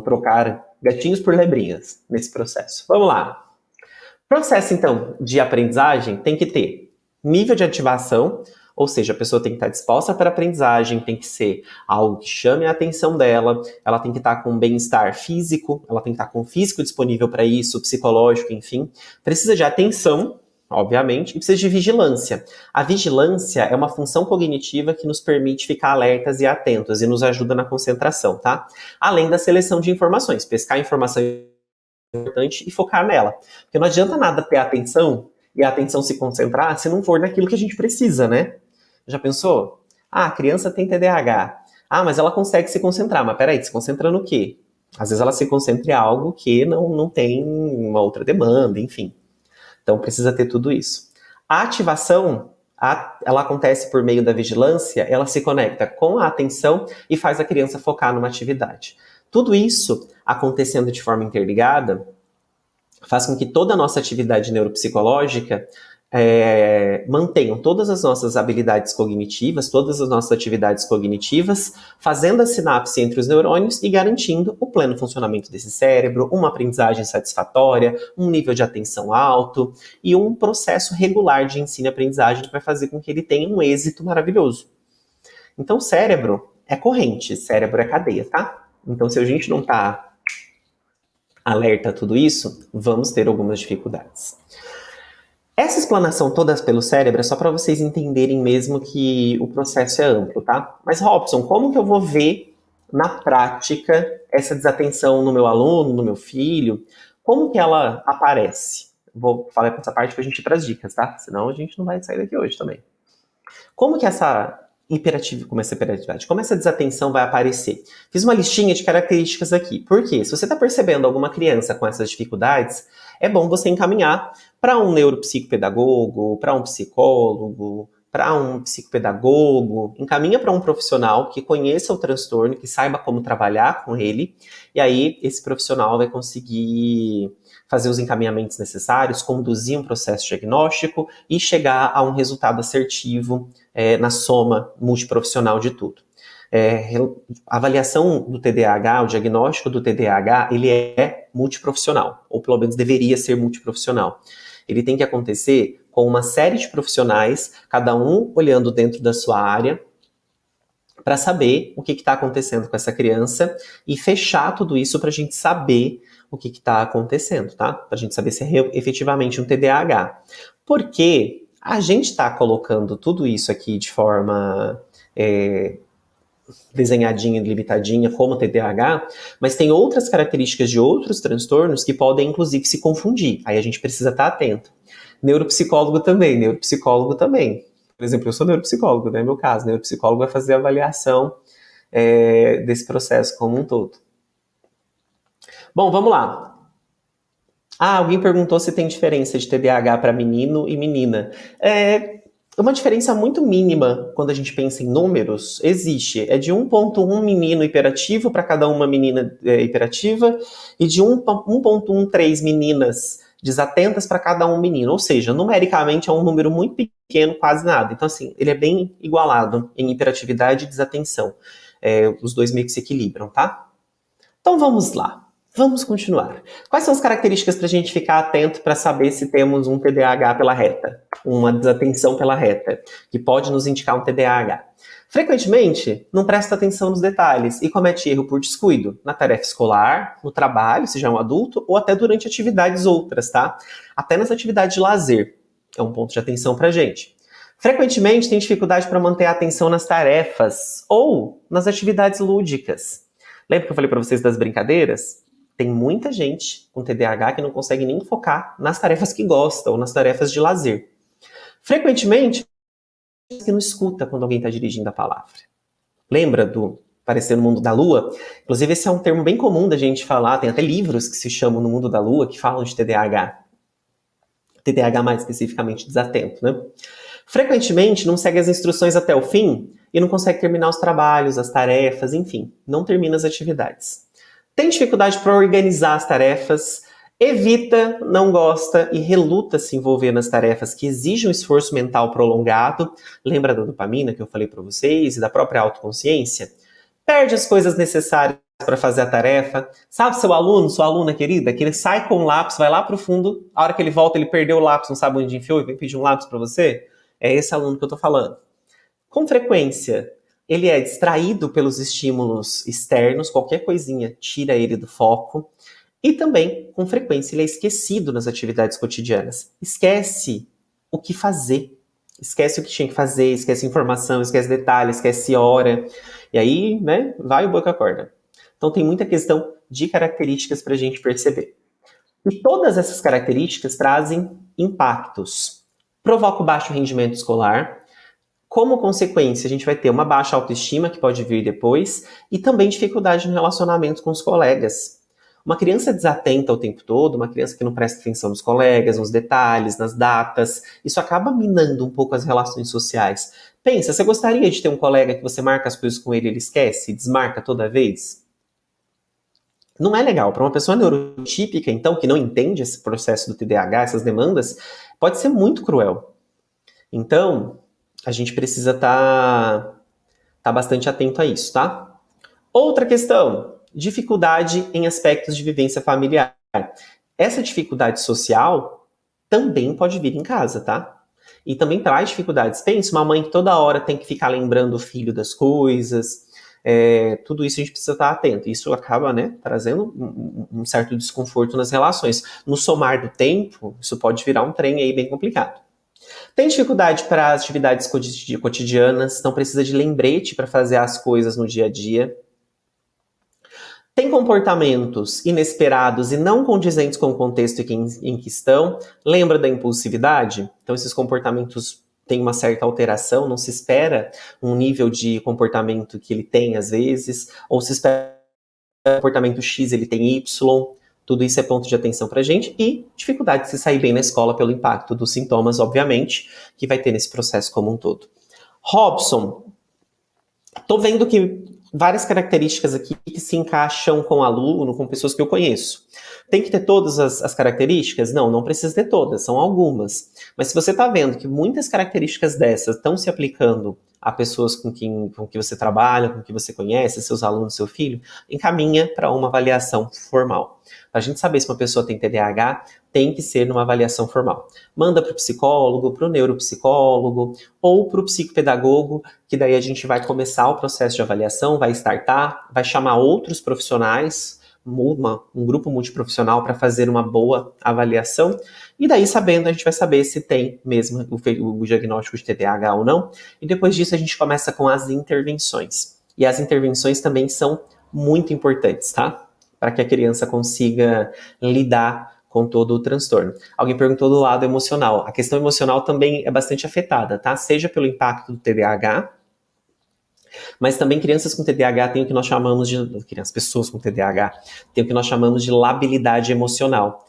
S2: trocar gatinhos por lebrinhas nesse processo. Vamos lá. Processo, então, de aprendizagem tem que ter nível de ativação, ou seja, a pessoa tem que estar disposta para a aprendizagem, tem que ser algo que chame a atenção dela, ela tem que estar com bem-estar físico, ela tem que estar com o físico disponível para isso, psicológico, enfim. Precisa de atenção, obviamente, e precisa de vigilância. A vigilância é uma função cognitiva que nos permite ficar alertas e atentos e nos ajuda na concentração, tá? Além da seleção de informações, pescar informação importante e focar nela. Porque não adianta nada ter atenção e a atenção se concentrar se não for naquilo que a gente precisa, né? Já pensou? Ah, a criança tem TDAH. Ah, mas ela consegue se concentrar. Mas peraí, se concentra no quê? Às vezes ela se concentra em algo que não tem uma outra demanda, enfim. Então precisa ter tudo isso. A ativação, ela acontece por meio da vigilância, ela se conecta com a atenção e faz a criança focar numa atividade. Tudo isso acontecendo de forma interligada faz com que toda a nossa atividade neuropsicológica mantenham todas as nossas habilidades cognitivas, todas as nossas atividades cognitivas, fazendo a sinapse entre os neurônios e garantindo o pleno funcionamento desse cérebro, uma aprendizagem satisfatória, um nível de atenção alto e um processo regular de ensino e aprendizagem que vai fazer com que ele tenha um êxito maravilhoso. Então, cérebro é corrente, cérebro é cadeia, tá? Então, se a gente não tá alerta a tudo isso, vamos ter algumas dificuldades. Essa explanação toda pelo cérebro é só para vocês entenderem mesmo que o processo é amplo, tá? Mas, Robson, como que eu vou ver na prática essa desatenção no meu aluno, no meu filho? Como que ela aparece? Vou falar com essa parte para a gente ir para as dicas, tá? Senão a gente não vai sair daqui hoje também. Como que essa hiperatividade, como essa desatenção vai aparecer? Fiz uma listinha de características aqui. Por quê? Se você está percebendo alguma criança com essas dificuldades, é bom você encaminhar para um neuropsicopedagogo, para um psicólogo, para um psicopedagogo, encaminha para um profissional que conheça o transtorno, que saiba como trabalhar com ele, e aí esse profissional vai conseguir fazer os encaminhamentos necessários, conduzir um processo diagnóstico e chegar a um resultado assertivo na soma multiprofissional de tudo. A avaliação do TDAH, o diagnóstico do TDAH, ele é multiprofissional, ou pelo menos deveria ser multiprofissional. Ele tem que acontecer com uma série de profissionais, cada um olhando dentro da sua área, para saber o que está acontecendo com essa criança e fechar tudo isso para a gente saber o que está acontecendo, tá? Para a gente saber se é efetivamente um TDAH. Porque a gente está colocando tudo isso aqui de forma desenhadinha, limitadinha, como TDAH, mas tem outras características de outros transtornos que podem, inclusive, se confundir. Aí a gente precisa estar atento. Neuropsicólogo também. Por exemplo, eu sou neuropsicólogo, não é meu caso. Neuropsicólogo vai fazer a avaliação desse processo como um todo. Bom, vamos lá. Alguém perguntou se tem diferença de TDAH para menino e menina. Uma diferença muito mínima quando a gente pensa em números existe. É de 1,1 menino hiperativo para cada uma menina hiperativa e de 1,13 meninas desatentas para cada um menino. Ou seja, numericamente é um número muito pequeno, quase nada. Então, assim, ele é bem igualado em hiperatividade e desatenção. Os dois meio que se equilibram, tá? Então vamos lá. Vamos continuar. Quais são as características para a gente ficar atento para saber se temos um TDAH pela reta, uma desatenção pela reta, que pode nos indicar um TDAH? Frequentemente, não presta atenção nos detalhes e comete erro por descuido, na tarefa escolar, no trabalho, se já é um adulto, ou até durante atividades outras, tá? Até nas atividades de lazer. É um ponto de atenção para a gente. Frequentemente, tem dificuldade para manter a atenção nas tarefas ou nas atividades lúdicas. Lembra que eu falei para vocês das brincadeiras? Tem muita gente com TDAH que não consegue nem focar nas tarefas que gosta ou nas tarefas de lazer. Frequentemente, que não escuta quando alguém está dirigindo a palavra. Lembra do Parecer no Mundo da Lua? Inclusive, esse é um termo bem comum da gente falar. Tem até livros que se chamam No Mundo da Lua que falam de TDAH. TDAH mais especificamente desatento, né? Frequentemente, não segue as instruções até o fim e não consegue terminar os trabalhos, as tarefas, enfim, não termina as atividades. Tem dificuldade para organizar as tarefas, evita, não gosta e reluta se envolver nas tarefas que exigem um esforço mental prolongado. Lembra da dopamina que eu falei para vocês e da própria autoconsciência? Perde as coisas necessárias para fazer a tarefa. Sabe seu aluno, sua aluna querida, que ele sai com o lápis, vai lá para o fundo, a hora que ele volta ele perdeu o lápis, não sabe onde enfiou e vem pedir um lápis para você? É esse aluno que eu estou falando. Com frequência, ele é distraído pelos estímulos externos, qualquer coisinha tira ele do foco. E também, com frequência, ele é esquecido nas atividades cotidianas. Esquece o que fazer. Esquece o que tinha que fazer, esquece informação, esquece detalhes, esquece hora. E aí, né, vai o boi com a corda. Então tem muita questão de características para a gente perceber. E todas essas características trazem impactos. Provoca o baixo rendimento escolar. Como consequência, a gente vai ter uma baixa autoestima, que pode vir depois, e também dificuldade no relacionamento com os colegas. Uma criança desatenta o tempo todo, uma criança que não presta atenção nos colegas, nos detalhes, nas datas, isso acaba minando um pouco as relações sociais. Pensa, você gostaria de ter um colega que você marca as coisas com ele e ele esquece, desmarca toda vez? Não é legal. Para uma pessoa neurotípica, então, que não entende esse processo do TDAH, essas demandas, pode ser muito cruel. Então, a gente precisa estar bastante atento a isso, tá? Outra questão, dificuldade em aspectos de vivência familiar. Essa dificuldade social também pode vir em casa, tá? E também traz dificuldades. Pensa, uma mãe que toda hora tem que ficar lembrando o filho das coisas, tudo isso a gente precisa estar atento. Isso acaba, né, trazendo um certo desconforto nas relações. No somar do tempo, isso pode virar um trem aí bem complicado. Tem dificuldade para as atividades cotidianas, não precisa de lembrete para fazer as coisas no dia a dia. Tem comportamentos inesperados e não condizentes com o contexto em que estão. Lembra da impulsividade? Então, esses comportamentos têm uma certa alteração, não se espera um nível de comportamento que ele tem às vezes, ou se espera comportamento X, ele tem Y. Tudo isso é ponto de atenção pra gente e dificuldade de se sair bem na escola pelo impacto dos sintomas, obviamente, que vai ter nesse processo como um todo. Robson, tô vendo que várias características aqui que se encaixam com aluno, com pessoas que eu conheço. Tem que ter todas as características? Não, não precisa ter todas, são algumas. Mas se você está vendo que muitas características dessas estão se aplicando a pessoas com que você trabalha, com que você conhece, seus alunos, seu filho, encaminha para uma avaliação formal. Para a gente saber se uma pessoa tem TDAH, tem que ser numa avaliação formal. Manda para o psicólogo, para o neuropsicólogo ou para o psicopedagogo, que daí a gente vai começar o processo de avaliação, vai startar, vai chamar outros profissionais, um grupo multiprofissional para fazer uma boa avaliação. E daí, sabendo, a gente vai saber se tem mesmo o diagnóstico de TDAH ou não. E depois disso, a gente começa com as intervenções. E as intervenções também são muito importantes, tá? Para que a criança consiga lidar com todo o transtorno. Alguém perguntou do lado emocional. A questão emocional também é bastante afetada, tá? Seja pelo impacto do TDAH, mas também crianças com TDAH têm o que nós chamamos de... pessoas com TDAH têm o que nós chamamos de labilidade emocional.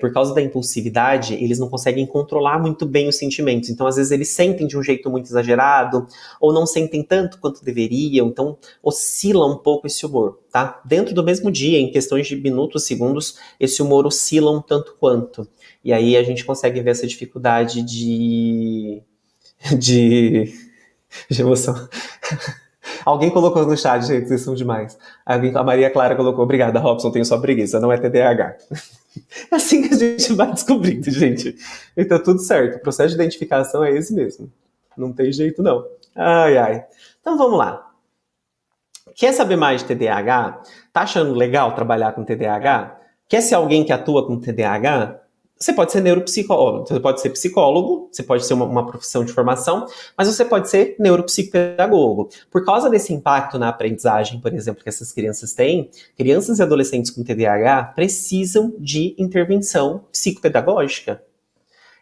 S2: por causa da impulsividade, eles não conseguem controlar muito bem os sentimentos. Então, às vezes, eles sentem de um jeito muito exagerado, ou não sentem tanto quanto deveriam, então oscila um pouco esse humor, tá? Dentro do mesmo dia, em questões de minutos, segundos, esse humor oscila um tanto quanto. E aí a gente consegue ver essa dificuldade de emoção. Alguém colocou no chat, gente, vocês são demais. A Maria Clara colocou, obrigada, Robson, tenho só preguiça, não é TDAH. É assim que a gente vai descobrindo, gente. E tá tudo certo, o processo de identificação é esse mesmo. Não tem jeito, não. Ai, ai. Então vamos lá. Quer saber mais de TDAH? Tá achando legal trabalhar com TDAH? Quer ser alguém que atua com TDAH? Você pode ser neuropsicólogo, você pode ser psicólogo, você pode ser uma profissão de formação, mas você pode ser neuropsicopedagogo. Por causa desse impacto na aprendizagem, por exemplo, que essas crianças têm, crianças e adolescentes com TDAH precisam de intervenção psicopedagógica.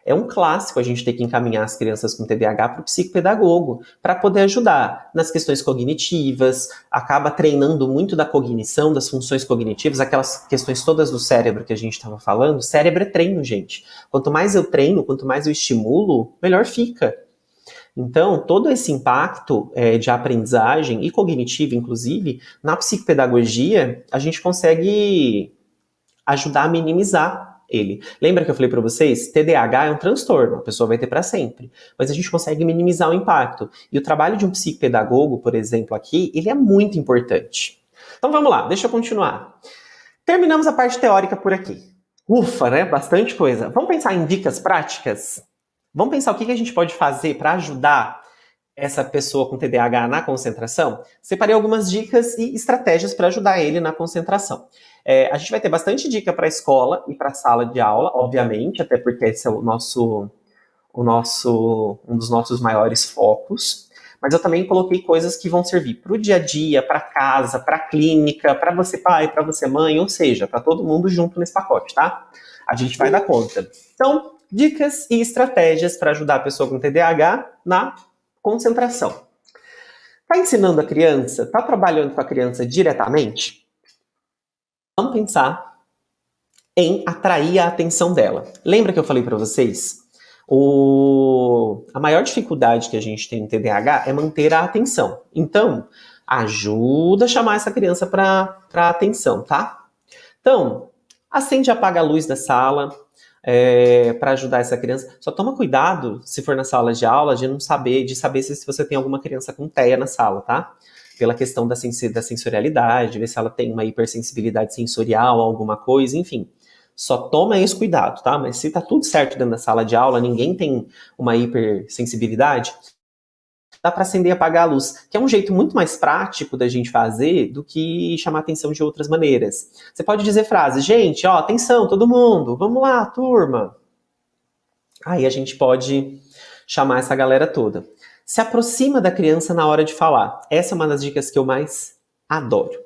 S2: É um clássico a gente ter que encaminhar as crianças com TDAH para o psicopedagogo, para poder ajudar nas questões cognitivas, acaba treinando muito da cognição, das funções cognitivas, aquelas questões todas do cérebro que a gente estava falando. Cérebro é treino, gente. Quanto mais eu treino, quanto mais eu estimulo, melhor fica. Então, todo esse impacto de aprendizagem e cognitivo, inclusive, na psicopedagogia, a gente consegue ajudar a minimizar ele. Lembra que eu falei para vocês? TDAH é um transtorno, a pessoa vai ter para sempre. Mas a gente consegue minimizar o impacto. E o trabalho de um psicopedagogo, por exemplo, aqui, ele é muito importante. Então vamos lá, deixa eu continuar. Terminamos a parte teórica por aqui. Ufa, né? Bastante coisa. Vamos pensar em dicas práticas? Vamos pensar o que a gente pode fazer para ajudar essa pessoa com TDAH na concentração? Separei algumas dicas e estratégias para ajudar ele na concentração. A gente vai ter bastante dica para a escola e para a sala de aula, obviamente, até porque esse é um dos nossos maiores focos. Mas eu também coloquei coisas que vão servir para o dia a dia, para casa, para a clínica, para você pai, para você mãe, ou seja, para todo mundo junto nesse pacote, tá? A gente vai dar conta. Então, dicas e estratégias para ajudar a pessoa com TDAH na concentração. Está ensinando a criança? Está trabalhando com a criança diretamente? Vamos pensar em atrair a atenção dela. Lembra que eu falei para vocês? A maior dificuldade que a gente tem no TDAH é manter a atenção. Então, ajuda a chamar essa criança para atenção, tá? Então, acende e apaga a luz da sala para ajudar essa criança. Só toma cuidado, se for na sala de aula, de saber se você tem alguma criança com TEA na sala, tá? Pela questão da sensorialidade, ver se ela tem uma hipersensibilidade sensorial, alguma coisa, enfim. Só toma esse cuidado, tá? Mas se tá tudo certo dentro da sala de aula, ninguém tem uma hipersensibilidade, dá para acender e apagar a luz, que é um jeito muito mais prático da gente fazer do que chamar atenção de outras maneiras. Você pode dizer frases, gente, ó, atenção, todo mundo, vamos lá, turma. Aí a gente pode chamar essa galera toda. Se aproxima da criança na hora de falar. Essa é uma das dicas que eu mais adoro.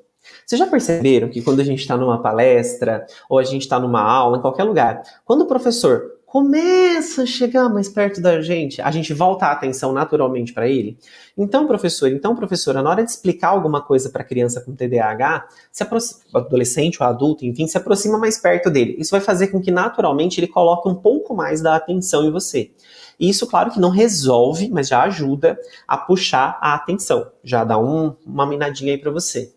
S2: Vocês já perceberam que quando a gente está numa palestra, ou a gente está numa aula, em qualquer lugar, quando o professor começa a chegar mais perto da gente, a gente volta a atenção naturalmente para ele? Então, professora, na hora de explicar alguma coisa para a criança com TDAH, o adolescente ou adulto, enfim, se aproxima mais perto dele. Isso vai fazer com que naturalmente ele coloque um pouco mais da atenção em você. E isso, claro que não resolve, mas já ajuda a puxar a atenção. Já dá uma minadinha aí para você.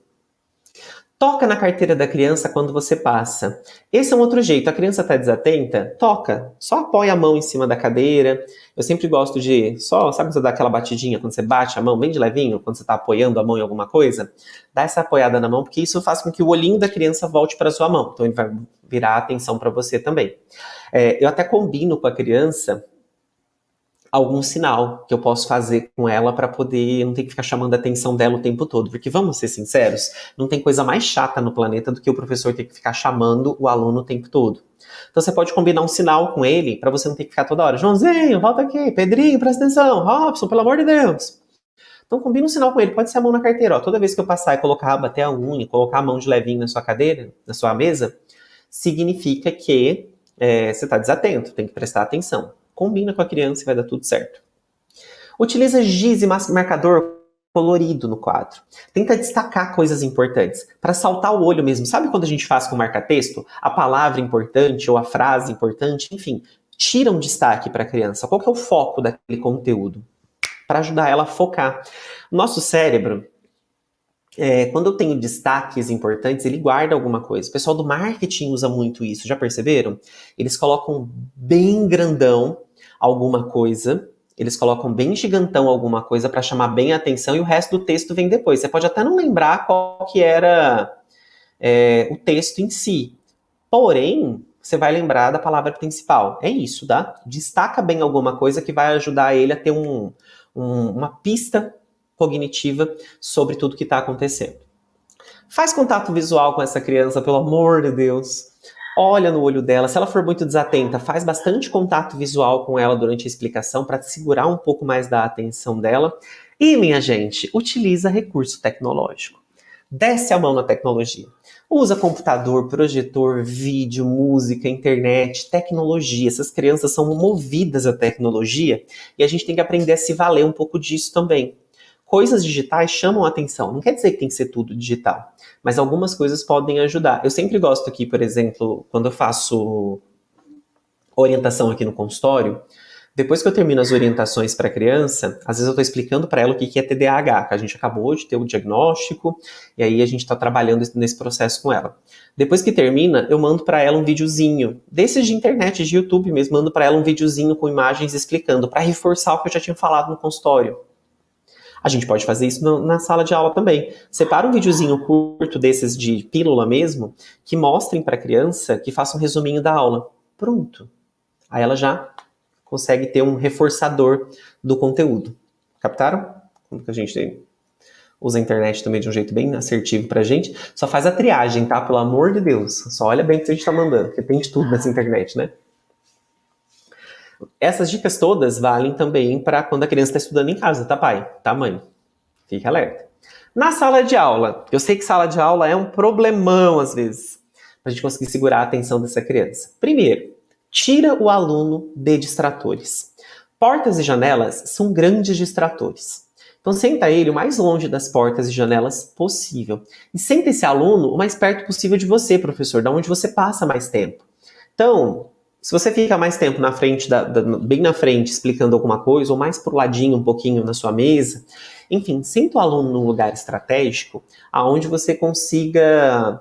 S2: Toca na carteira da criança quando você passa. Esse é um outro jeito. A criança está desatenta? Toca. Só apoia a mão em cima da cadeira. Eu sempre gosto de sabe quando você dá aquela batidinha, quando você bate a mão bem de levinho, quando você está apoiando a mão em alguma coisa? Dá essa apoiada na mão, porque isso faz com que o olhinho da criança volte para sua mão. Então ele vai virar a atenção para você também. Eu até combino com a criança algum sinal que eu posso fazer com ela para poder não ter que ficar chamando a atenção dela o tempo todo. Porque, vamos ser sinceros, não tem coisa mais chata no planeta do que o professor ter que ficar chamando o aluno o tempo todo. Então você pode combinar um sinal com ele para você não ter que ficar toda hora. Joãozinho, volta aqui. Pedrinho, presta atenção. Robson, pelo amor de Deus. Então combina um sinal com ele. Pode ser a mão na carteira. Ó. Toda vez que eu passar e colocar, bater a unha, colocar a mão de levinho na sua cadeira, na sua mesa, significa que você está desatento, tem que prestar atenção. Combina com a criança e vai dar tudo certo. Utiliza giz e marcador colorido no quadro. Tenta destacar coisas importantes, para saltar o olho mesmo. Sabe quando a gente faz com marca-texto? A palavra importante ou a frase importante, enfim, tira um destaque para a criança. Qual que é o foco daquele conteúdo? Para ajudar ela a focar. Nosso cérebro, quando eu tenho destaques importantes, ele guarda alguma coisa. O pessoal do marketing usa muito isso, já perceberam? Eles colocam bem grandão alguma coisa, eles colocam bem gigantão alguma coisa para chamar bem a atenção e o resto do texto vem depois. Você pode até não lembrar qual que era o texto em si, porém, você vai lembrar da palavra principal. É isso, tá? Destaca bem alguma coisa que vai ajudar ele a ter uma pista cognitiva sobre tudo que está acontecendo. Faz contato visual com essa criança, pelo amor de Deus. Olha no olho dela. Se ela for muito desatenta, faz bastante contato visual com ela durante a explicação para segurar um pouco mais da atenção dela. E, minha gente, utiliza recurso tecnológico. Desce a mão na tecnologia. Usa computador, projetor, vídeo, música, internet, tecnologia. Essas crianças são movidas à tecnologia e a gente tem que aprender a se valer um pouco disso também. Coisas digitais chamam a atenção. Não quer dizer que tem que ser tudo digital, mas algumas coisas podem ajudar. Eu sempre gosto aqui, por exemplo, quando eu faço orientação aqui no consultório, depois que eu termino as orientações para a criança, às vezes eu estou explicando para ela o que é TDAH, que a gente acabou de ter o diagnóstico, e aí a gente está trabalhando nesse processo com ela. Depois que termina, eu mando para ela um videozinho, desses de internet, de YouTube mesmo, mando para ela um videozinho com imagens explicando, para reforçar o que eu já tinha falado no consultório. A gente pode fazer isso na sala de aula também. Separa um videozinho curto desses de pílula mesmo, que mostrem para a criança, que faça um resuminho da aula. Pronto. Aí ela já consegue ter um reforçador do conteúdo. Captaram? Como que a gente usa a internet também de um jeito bem assertivo pra gente. Só faz a triagem, tá? Pelo amor de Deus. Só olha bem o que a gente tá mandando, porque tem de tudo nessa internet, né? Essas dicas todas valem também para quando a criança está estudando em casa, tá, pai? Tá, mãe? Fique alerta. Na sala de aula, eu sei que sala de aula é um problemão às vezes, para a gente conseguir segurar a atenção dessa criança. Primeiro, tira o aluno de distratores. Portas e janelas são grandes distratores. Então senta ele o mais longe das portas e janelas possível. E senta esse aluno o mais perto possível de você, professor, da onde você passa mais tempo. Então, se você fica mais tempo na frente, bem na frente, explicando alguma coisa, ou mais pro ladinho um pouquinho na sua mesa, enfim, senta o aluno num lugar estratégico, aonde você consiga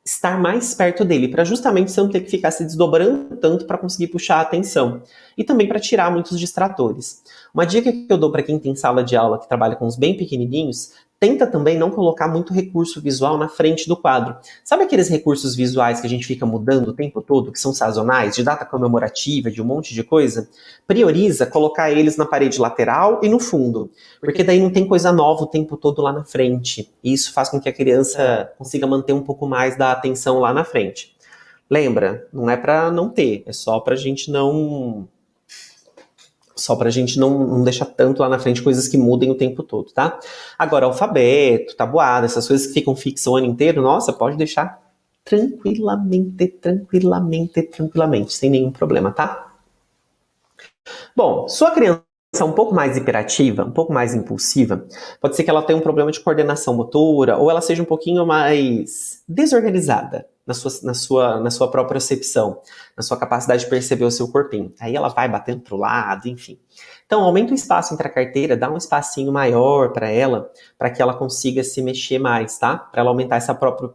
S2: estar mais perto dele, para justamente você não ter que ficar se desdobrando tanto para conseguir puxar a atenção. E também para tirar muitos distratores. Uma dica que eu dou para quem tem sala de aula que trabalha com os bem pequenininhos, tenta também não colocar muito recurso visual na frente do quadro. Sabe aqueles recursos visuais que a gente fica mudando o tempo todo, que são sazonais, de data comemorativa, de um monte de coisa? Prioriza colocar eles na parede lateral e no fundo, porque daí não tem coisa nova o tempo todo lá na frente. E isso faz com que a criança consiga manter um pouco mais da atenção lá na frente. Lembra, não é para não ter, é só pra gente não deixar tanto lá na frente coisas que mudem o tempo todo, tá? Agora, alfabeto, tabuada, essas coisas que ficam fixas o ano inteiro, nossa, pode deixar tranquilamente, sem nenhum problema, tá? Bom, sua criança é um pouco mais hiperativa, um pouco mais impulsiva, pode ser que ela tenha um problema de coordenação motora, ou ela seja um pouquinho mais desorganizada na sua própria percepção, na sua capacidade de perceber o seu corpinho. Aí ela vai batendo pro lado, enfim. Então, aumenta o espaço entre a carteira, dá um espacinho maior para ela, para que ela consiga se mexer mais, tá? Para ela aumentar essa própria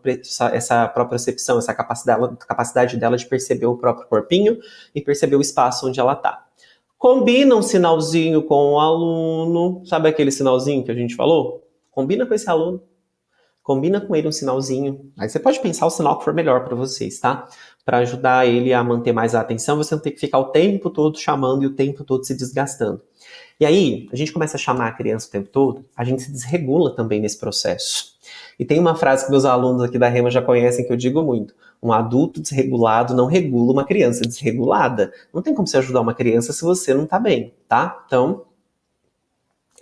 S2: percepção, essa capacidade dela de perceber o próprio corpinho e perceber o espaço onde ela tá. Combina um sinalzinho com o aluno, sabe aquele sinalzinho que a gente falou? Combina com esse aluno. Combina com ele um sinalzinho. Aí você pode pensar o sinal que for melhor para vocês, tá? Para ajudar ele a manter mais a atenção, você não tem que ficar o tempo todo chamando e o tempo todo se desgastando. E aí, a gente começa a chamar a criança o tempo todo, a gente se desregula também nesse processo. E tem uma frase que meus alunos aqui da Rema já conhecem que eu digo muito. Um adulto desregulado não regula uma criança desregulada. Não tem como você ajudar uma criança se você não tá bem, tá? Então,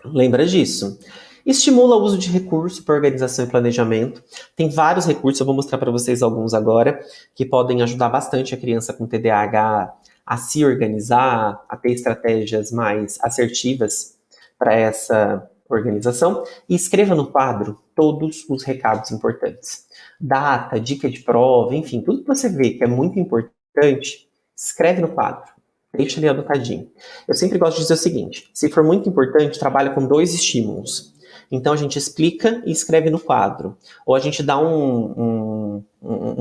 S2: lembra disso. Estimula o uso de recursos para organização e planejamento. Tem vários recursos, eu vou mostrar para vocês alguns agora, que podem ajudar bastante a criança com TDAH a se organizar, a ter estratégias mais assertivas para essa organização, e escreva no quadro todos os recados importantes. Data, dica de prova, enfim, tudo que você vê que é muito importante, escreve no quadro. Deixa ali anotadinho. Eu sempre gosto de dizer o seguinte, se for muito importante, trabalha com 2 estímulos. Então a gente explica e escreve no quadro. Ou a gente dá um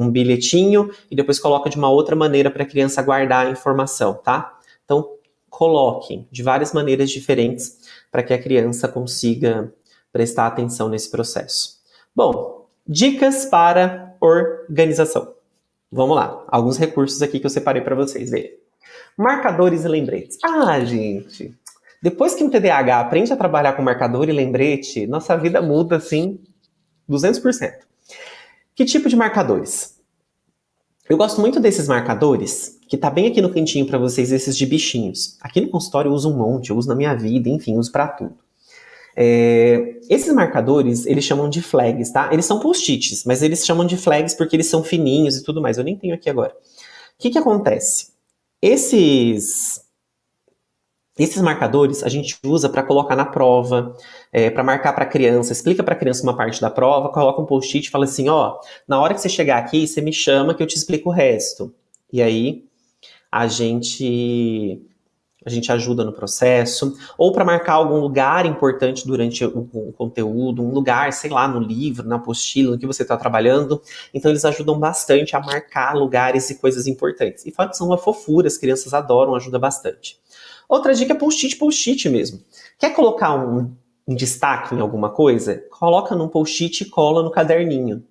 S2: bilhetinho e depois coloca de uma outra maneira para a criança guardar a informação, tá? Então coloquem de várias maneiras diferentes para que a criança consiga prestar atenção nesse processo. Bom, dicas para organização. Vamos lá, alguns recursos aqui que eu separei para vocês verem. Marcadores e lembretes. Ah, gente, depois que o TDAH aprende a trabalhar com marcador e lembrete, nossa vida muda, assim, 200%. Que tipo de marcadores? Eu gosto muito desses marcadores, que tá bem aqui no cantinho para vocês, esses de bichinhos. Aqui no consultório eu uso um monte, eu uso na minha vida, enfim, uso para tudo. Esses marcadores, eles chamam de flags, tá? Eles são post-its, mas eles chamam de flags porque eles são fininhos e tudo mais. Eu nem tenho aqui agora. O que acontece? Esses marcadores a gente usa para colocar na prova, para marcar para a criança, explica para a criança uma parte da prova, coloca um post-it e fala assim, ó, na hora que você chegar aqui, você me chama que eu te explico o resto. E aí a gente ajuda no processo, ou para marcar algum lugar importante durante o conteúdo, um lugar, sei lá, no livro, na apostila, no que você está trabalhando. Então eles ajudam bastante a marcar lugares e coisas importantes. E fora que são uma fofura, as crianças adoram, ajuda bastante. Outra dica é post-it mesmo. Quer colocar um destaque em alguma coisa? Coloca num post-it e cola no caderninho.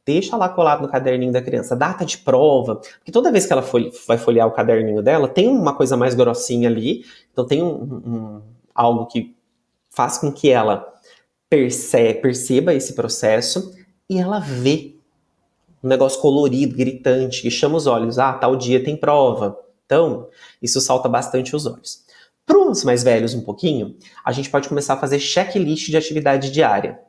S2: Deixa lá colado no caderninho da criança, data de prova, porque toda vez que ela vai folhear o caderninho dela, tem uma coisa mais grossinha ali, então tem algo que faz com que ela perceba esse processo e ela vê um negócio colorido, gritante, que chama os olhos. Ah, tal dia tem prova. Então, isso salta bastante os olhos. Para os mais velhos um pouquinho, a gente pode começar a fazer checklist de atividade diária.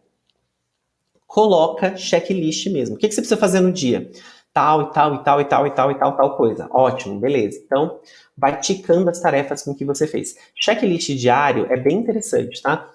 S2: Coloca checklist mesmo. O que você precisa fazer no dia? Tal, e tal, e tal, e tal, e tal, e tal, tal coisa. Ótimo, beleza. Então, vai ticando as tarefas com que você fez. Checklist diário é bem interessante, tá?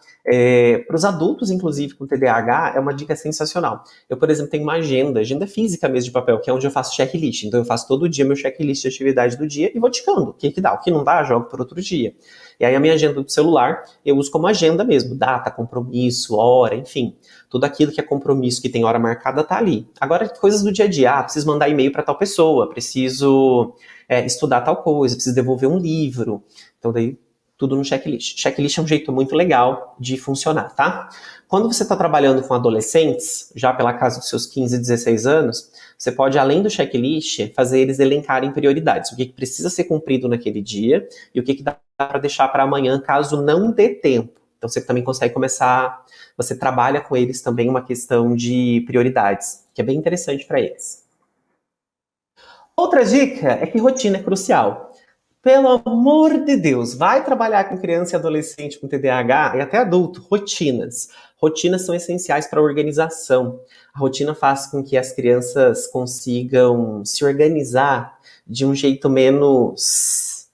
S2: Para os adultos, inclusive, com TDAH, é uma dica sensacional. Eu, por exemplo, tenho uma agenda física mesmo de papel, que é onde eu faço checklist. Então, eu faço todo dia meu checklist de atividade do dia e vou ticando. O que dá? O que não dá, jogo para outro dia. E aí, a minha agenda do celular, eu uso como agenda mesmo. Data, compromisso, hora, enfim. Tudo aquilo que é compromisso, que tem hora marcada, tá ali. Agora, coisas do dia a dia. Preciso mandar e-mail para tal pessoa, preciso estudar tal coisa, preciso devolver um livro. Então, daí, tudo no checklist. Checklist é um jeito muito legal de funcionar, tá? Quando você está trabalhando com adolescentes, já pela casa dos seus 15, 16 anos, você pode, além do checklist, fazer eles elencarem prioridades. O que precisa ser cumprido naquele dia e o que dá para deixar para amanhã, caso não dê tempo. Então, você também consegue começar... Você trabalha com eles também uma questão de prioridades, que é bem interessante para eles. Outra dica é que rotina é crucial. Pelo amor de Deus, vai trabalhar com criança e adolescente com TDAH e até adulto, rotinas. Rotinas são essenciais para a organização. A rotina faz com que as crianças consigam se organizar de um jeito menos...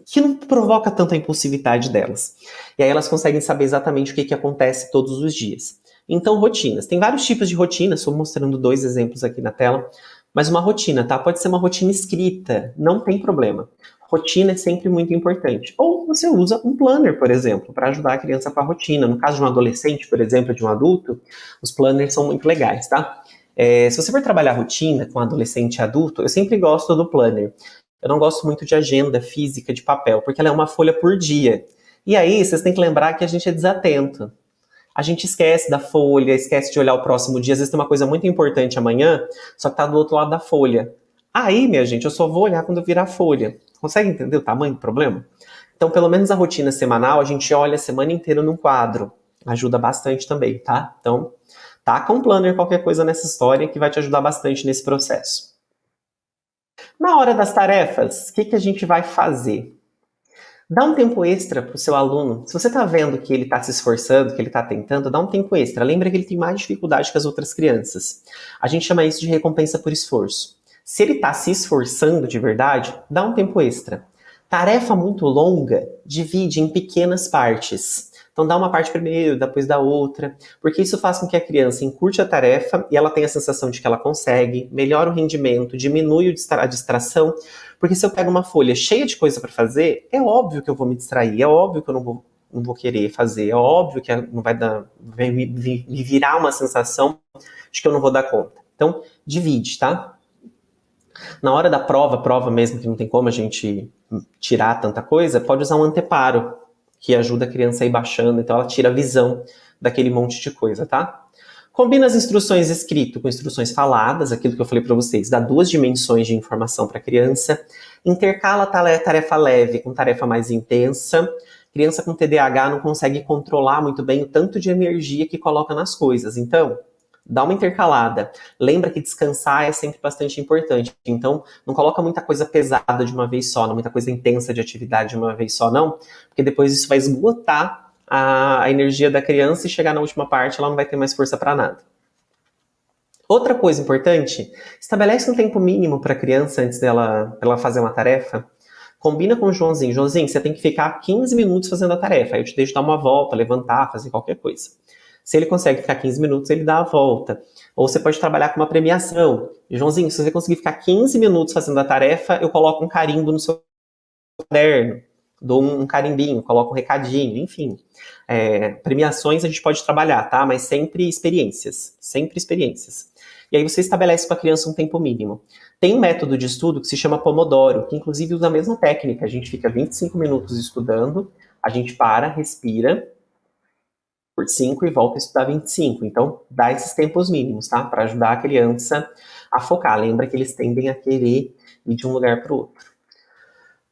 S2: que não provoca tanta impulsividade delas. E aí elas conseguem saber exatamente o que acontece todos os dias. Então, rotinas. Tem vários tipos de rotinas, estou mostrando 2 exemplos aqui na tela. Mas uma rotina, tá? Pode ser uma rotina escrita, não tem problema. Rotina é sempre muito importante. Ou você usa um planner, por exemplo, para ajudar a criança com a rotina. No caso de um adolescente, por exemplo, de um adulto, os planners são muito legais, tá? Se você for trabalhar rotina com adolescente e adulto, eu sempre gosto do planner. Eu não gosto muito de agenda física de papel, porque ela é uma folha por dia. E aí, vocês têm que lembrar que a gente é desatento. A gente esquece da folha, esquece de olhar o próximo dia. Às vezes tem uma coisa muito importante amanhã, só que tá do outro lado da folha. Aí, minha gente, eu só vou olhar quando eu virar a folha. Consegue entender o tamanho do problema? Então, pelo menos a rotina semanal, a gente olha a semana inteira num quadro. Ajuda bastante também, tá? Então, taca um planner, qualquer coisa nessa história, que vai te ajudar bastante nesse processo. Na hora das tarefas, o que a gente vai fazer? Dá um tempo extra para o seu aluno. Se você está vendo que ele está se esforçando, que ele está tentando, dá um tempo extra. Lembra que ele tem mais dificuldade que as outras crianças. A gente chama isso de recompensa por esforço. Se ele está se esforçando de verdade, dá um tempo extra. Tarefa muito longa, divide em pequenas partes. Então dá uma parte primeiro, depois da outra, porque isso faz com que a criança encurte a tarefa e ela tenha a sensação de que ela consegue, melhora o rendimento, diminui a distração, porque se eu pego uma folha cheia de coisa para fazer, é óbvio que eu vou me distrair, é óbvio que eu não vou querer fazer, é óbvio que não vai me virar uma sensação de que eu não vou dar conta. Então, divide, tá? Na hora da prova mesmo, que não tem como a gente tirar tanta coisa, pode usar um anteparo, que ajuda a criança a ir baixando, então ela tira a visão daquele monte de coisa, tá? Combina as instruções escritas com instruções faladas, aquilo que eu falei para vocês, dá 2 dimensões de informação para a criança, intercala a tarefa leve com tarefa mais intensa. Criança com TDAH não consegue controlar muito bem o tanto de energia que coloca nas coisas, então dá uma intercalada. Lembra que descansar é sempre bastante importante. Então, não coloca muita coisa pesada de uma vez só, não muita coisa intensa de atividade de uma vez só, não. Porque depois isso vai esgotar a energia da criança e chegar na última parte, ela não vai ter mais força para nada. Outra coisa importante, estabelece um tempo mínimo para a criança antes dela fazer uma tarefa. Combina com o Joãozinho. Joãozinho, você tem que ficar 15 minutos fazendo a tarefa. Aí eu te deixo dar uma volta, levantar, fazer qualquer coisa. Se ele consegue ficar 15 minutos, ele dá a volta. Ou você pode trabalhar com uma premiação. Joãozinho, se você conseguir ficar 15 minutos fazendo a tarefa, eu coloco um carimbo no seu caderno. Dou um carimbinho, coloco um recadinho, enfim. Premiações a gente pode trabalhar, tá? Mas sempre experiências. Sempre experiências. E aí você estabelece com a criança um tempo mínimo. Tem um método de estudo que se chama Pomodoro, que inclusive usa a mesma técnica. A gente fica 25 minutos estudando, a gente para, respira por 5 e volta a estudar 25. Então, dá esses tempos mínimos, tá? Para ajudar a criança a focar. Lembra que eles tendem a querer ir de um lugar para o outro.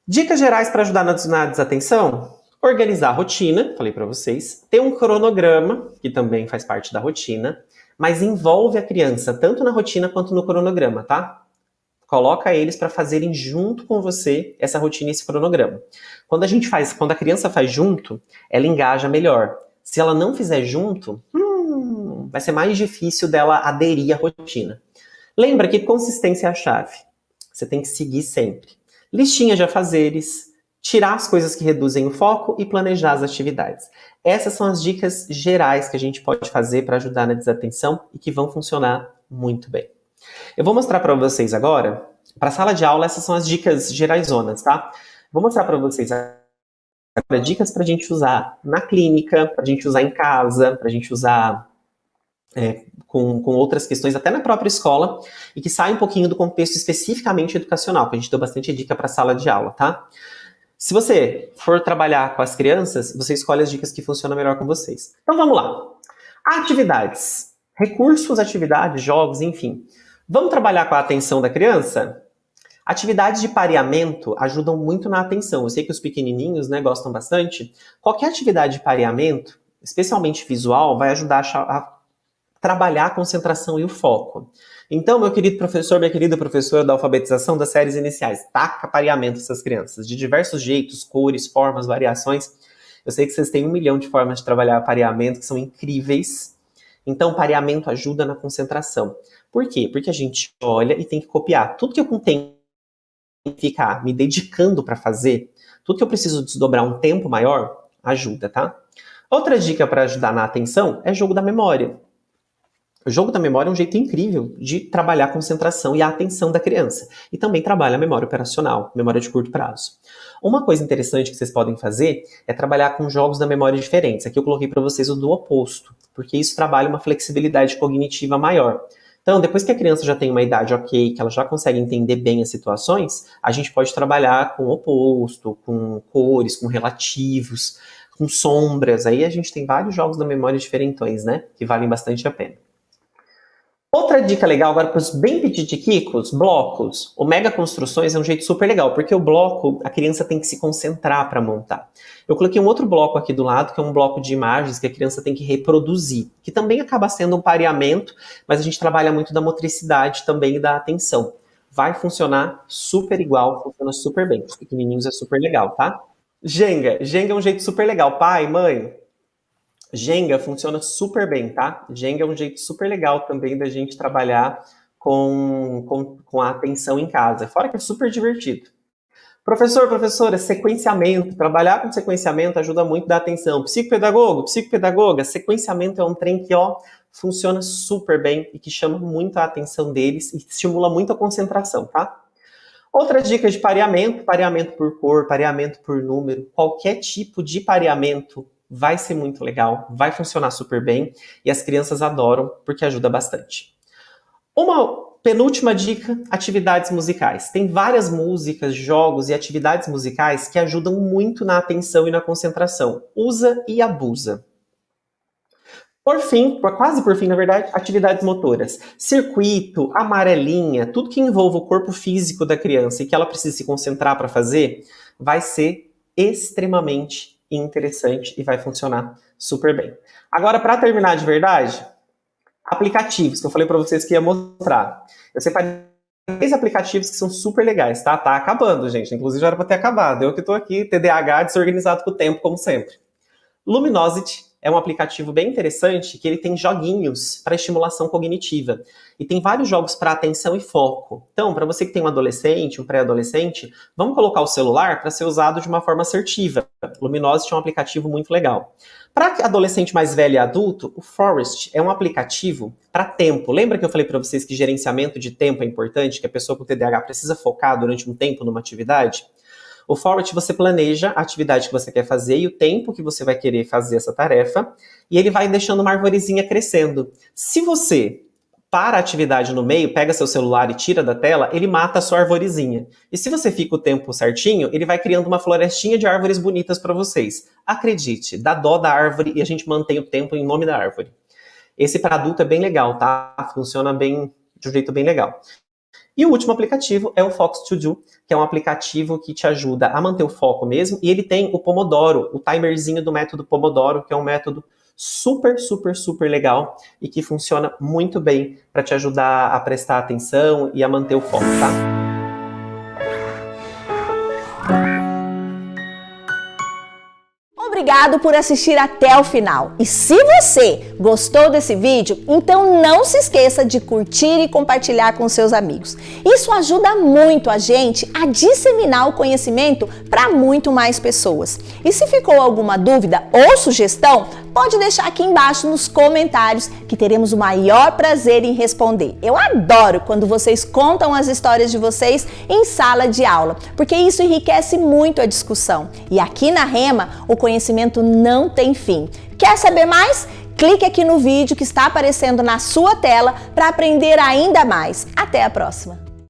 S2: Dicas gerais para ajudar na desatenção? Organizar a rotina, falei para vocês. Ter um cronograma, que também faz parte da rotina, mas envolve a criança tanto na rotina quanto no cronograma, tá? Coloca eles para fazerem junto com você essa rotina e esse cronograma. Quando a criança faz junto, ela engaja melhor. Se ela não fizer junto, vai ser mais difícil dela aderir à rotina. Lembra que consistência é a chave. Você tem que seguir sempre. Listinha de afazeres, tirar as coisas que reduzem o foco e planejar as atividades. Essas são as dicas gerais que a gente pode fazer para ajudar na desatenção e que vão funcionar muito bem. Eu vou mostrar para vocês agora, para a sala de aula, essas são as dicas geraisonas, tá? Vou mostrar para vocês agora dicas para a gente usar na clínica, para a gente usar em casa, para a gente usar com outras questões, até na própria escola, e que sai um pouquinho do contexto especificamente educacional, que a gente deu bastante dica para a sala de aula, tá? Se você for trabalhar com as crianças, você escolhe as dicas que funcionam melhor com vocês. Então vamos lá. Atividades. Recursos, atividades, jogos, enfim. Vamos trabalhar com a atenção da criança? Atividades de pareamento ajudam muito na atenção. Eu sei que os pequenininhos, né, gostam bastante. Qualquer atividade de pareamento, especialmente visual, vai ajudar a trabalhar a concentração e o foco. Então, meu querido professor, minha querida professora da alfabetização das séries iniciais, taca pareamento essas crianças, de diversos jeitos, cores, formas, variações. Eu sei que vocês têm 1 milhão de formas de trabalhar pareamento que são incríveis. Então, pareamento ajuda na concentração. Por quê? Porque a gente olha e tem que copiar. Tudo que eu tenho que ficar me dedicando para fazer, tudo que eu preciso desdobrar um tempo maior, ajuda, tá? Outra dica para ajudar na atenção é jogo da memória. O jogo da memória é um jeito incrível de trabalhar a concentração e a atenção da criança. E também trabalha a memória operacional, memória de curto prazo. Uma coisa interessante que vocês podem fazer é trabalhar com jogos da memória diferentes. Aqui eu coloquei para vocês o do oposto, porque isso trabalha uma flexibilidade cognitiva maior. Então, depois que a criança já tem uma idade ok, que ela já consegue entender bem as situações, a gente pode trabalhar com o oposto, com cores, com relativos, com sombras. Aí a gente tem vários jogos da memória diferentões, né? Que valem bastante a pena. Outra dica legal agora para os bem petitiquicos, blocos. O Mega Construções é um jeito super legal, porque o bloco, a criança tem que se concentrar para montar. Eu coloquei um outro bloco aqui do lado, que é um bloco de imagens que a criança tem que reproduzir, que também acaba sendo um pareamento, mas a gente trabalha muito da motricidade também e da atenção. Vai funcionar super igual, funciona super bem. Os pequenininhos é super legal, tá? Jenga é um jeito super legal. Pai, mãe, Jenga funciona super bem, tá? Jenga é um jeito super legal também da gente trabalhar com a atenção em casa. Fora que é super divertido. Professora, sequenciamento. Trabalhar com sequenciamento ajuda muito a dar atenção. Psicopedagoga, sequenciamento é um trem que, funciona super bem e que chama muito a atenção deles e estimula muito a concentração, tá? Outra dica de pareamento por cor, pareamento por número, qualquer tipo de pareamento vai ser muito legal, vai funcionar super bem e as crianças adoram porque ajuda bastante. Uma penúltima dica, atividades musicais. Tem várias músicas, jogos e atividades musicais que ajudam muito na atenção e na concentração. Usa e abusa. Quase por fim, na verdade, atividades motoras. Circuito, amarelinha, tudo que envolva o corpo físico da criança e que ela precisa se concentrar para fazer, vai ser extremamente interessante e vai funcionar super bem. Agora, para terminar de verdade, aplicativos, que eu falei para vocês que ia mostrar. Eu separei 3 aplicativos que são super legais, tá? Tá acabando, gente. Inclusive já era para ter acabado. Eu que tô aqui, TDAH, desorganizado com o tempo, como sempre. Luminosity é um aplicativo bem interessante que ele tem joguinhos para estimulação cognitiva. E tem vários jogos para atenção e foco. Então, para você que tem um adolescente, um pré-adolescente, vamos colocar o celular para ser usado de uma forma assertiva. Luminosity é um aplicativo muito legal. Para adolescente mais velho e adulto, o Forest é um aplicativo para tempo. Lembra que eu falei para vocês que gerenciamento de tempo é importante, que a pessoa com TDAH precisa focar durante um tempo numa atividade? O Forest, você planeja a atividade que você quer fazer e o tempo que você vai querer fazer essa tarefa, e ele vai deixando uma arvorezinha crescendo. Se você para a atividade no meio, pega seu celular e tira da tela, ele mata a sua arvorezinha. E se você fica o tempo certinho, ele vai criando uma florestinha de árvores bonitas para vocês. Acredite, dá dó da árvore e a gente mantém o tempo em nome da árvore. Esse para adulto é bem legal, tá? Funciona bem, de um jeito bem legal. E o último aplicativo é o Fox To Do, que é um aplicativo que te ajuda a manter o foco mesmo, e ele tem o Pomodoro, o timerzinho do método Pomodoro, que é um método super legal e que funciona muito bem para te ajudar a prestar atenção e a manter o foco, tá?
S1: Obrigado por assistir até o final. E se você gostou desse vídeo, então não se esqueça de curtir e compartilhar com seus amigos. Isso ajuda muito a gente a disseminar o conhecimento para muito mais pessoas. E se ficou alguma dúvida ou sugestão, pode deixar aqui embaixo nos comentários que teremos o maior prazer em responder. Eu adoro quando vocês contam as histórias de vocês em sala de aula, porque isso enriquece muito a discussão. E aqui na Rema, o conhecimento não tem fim. Quer saber mais? Clique aqui no vídeo que está aparecendo na sua tela para aprender ainda mais. Até a próxima!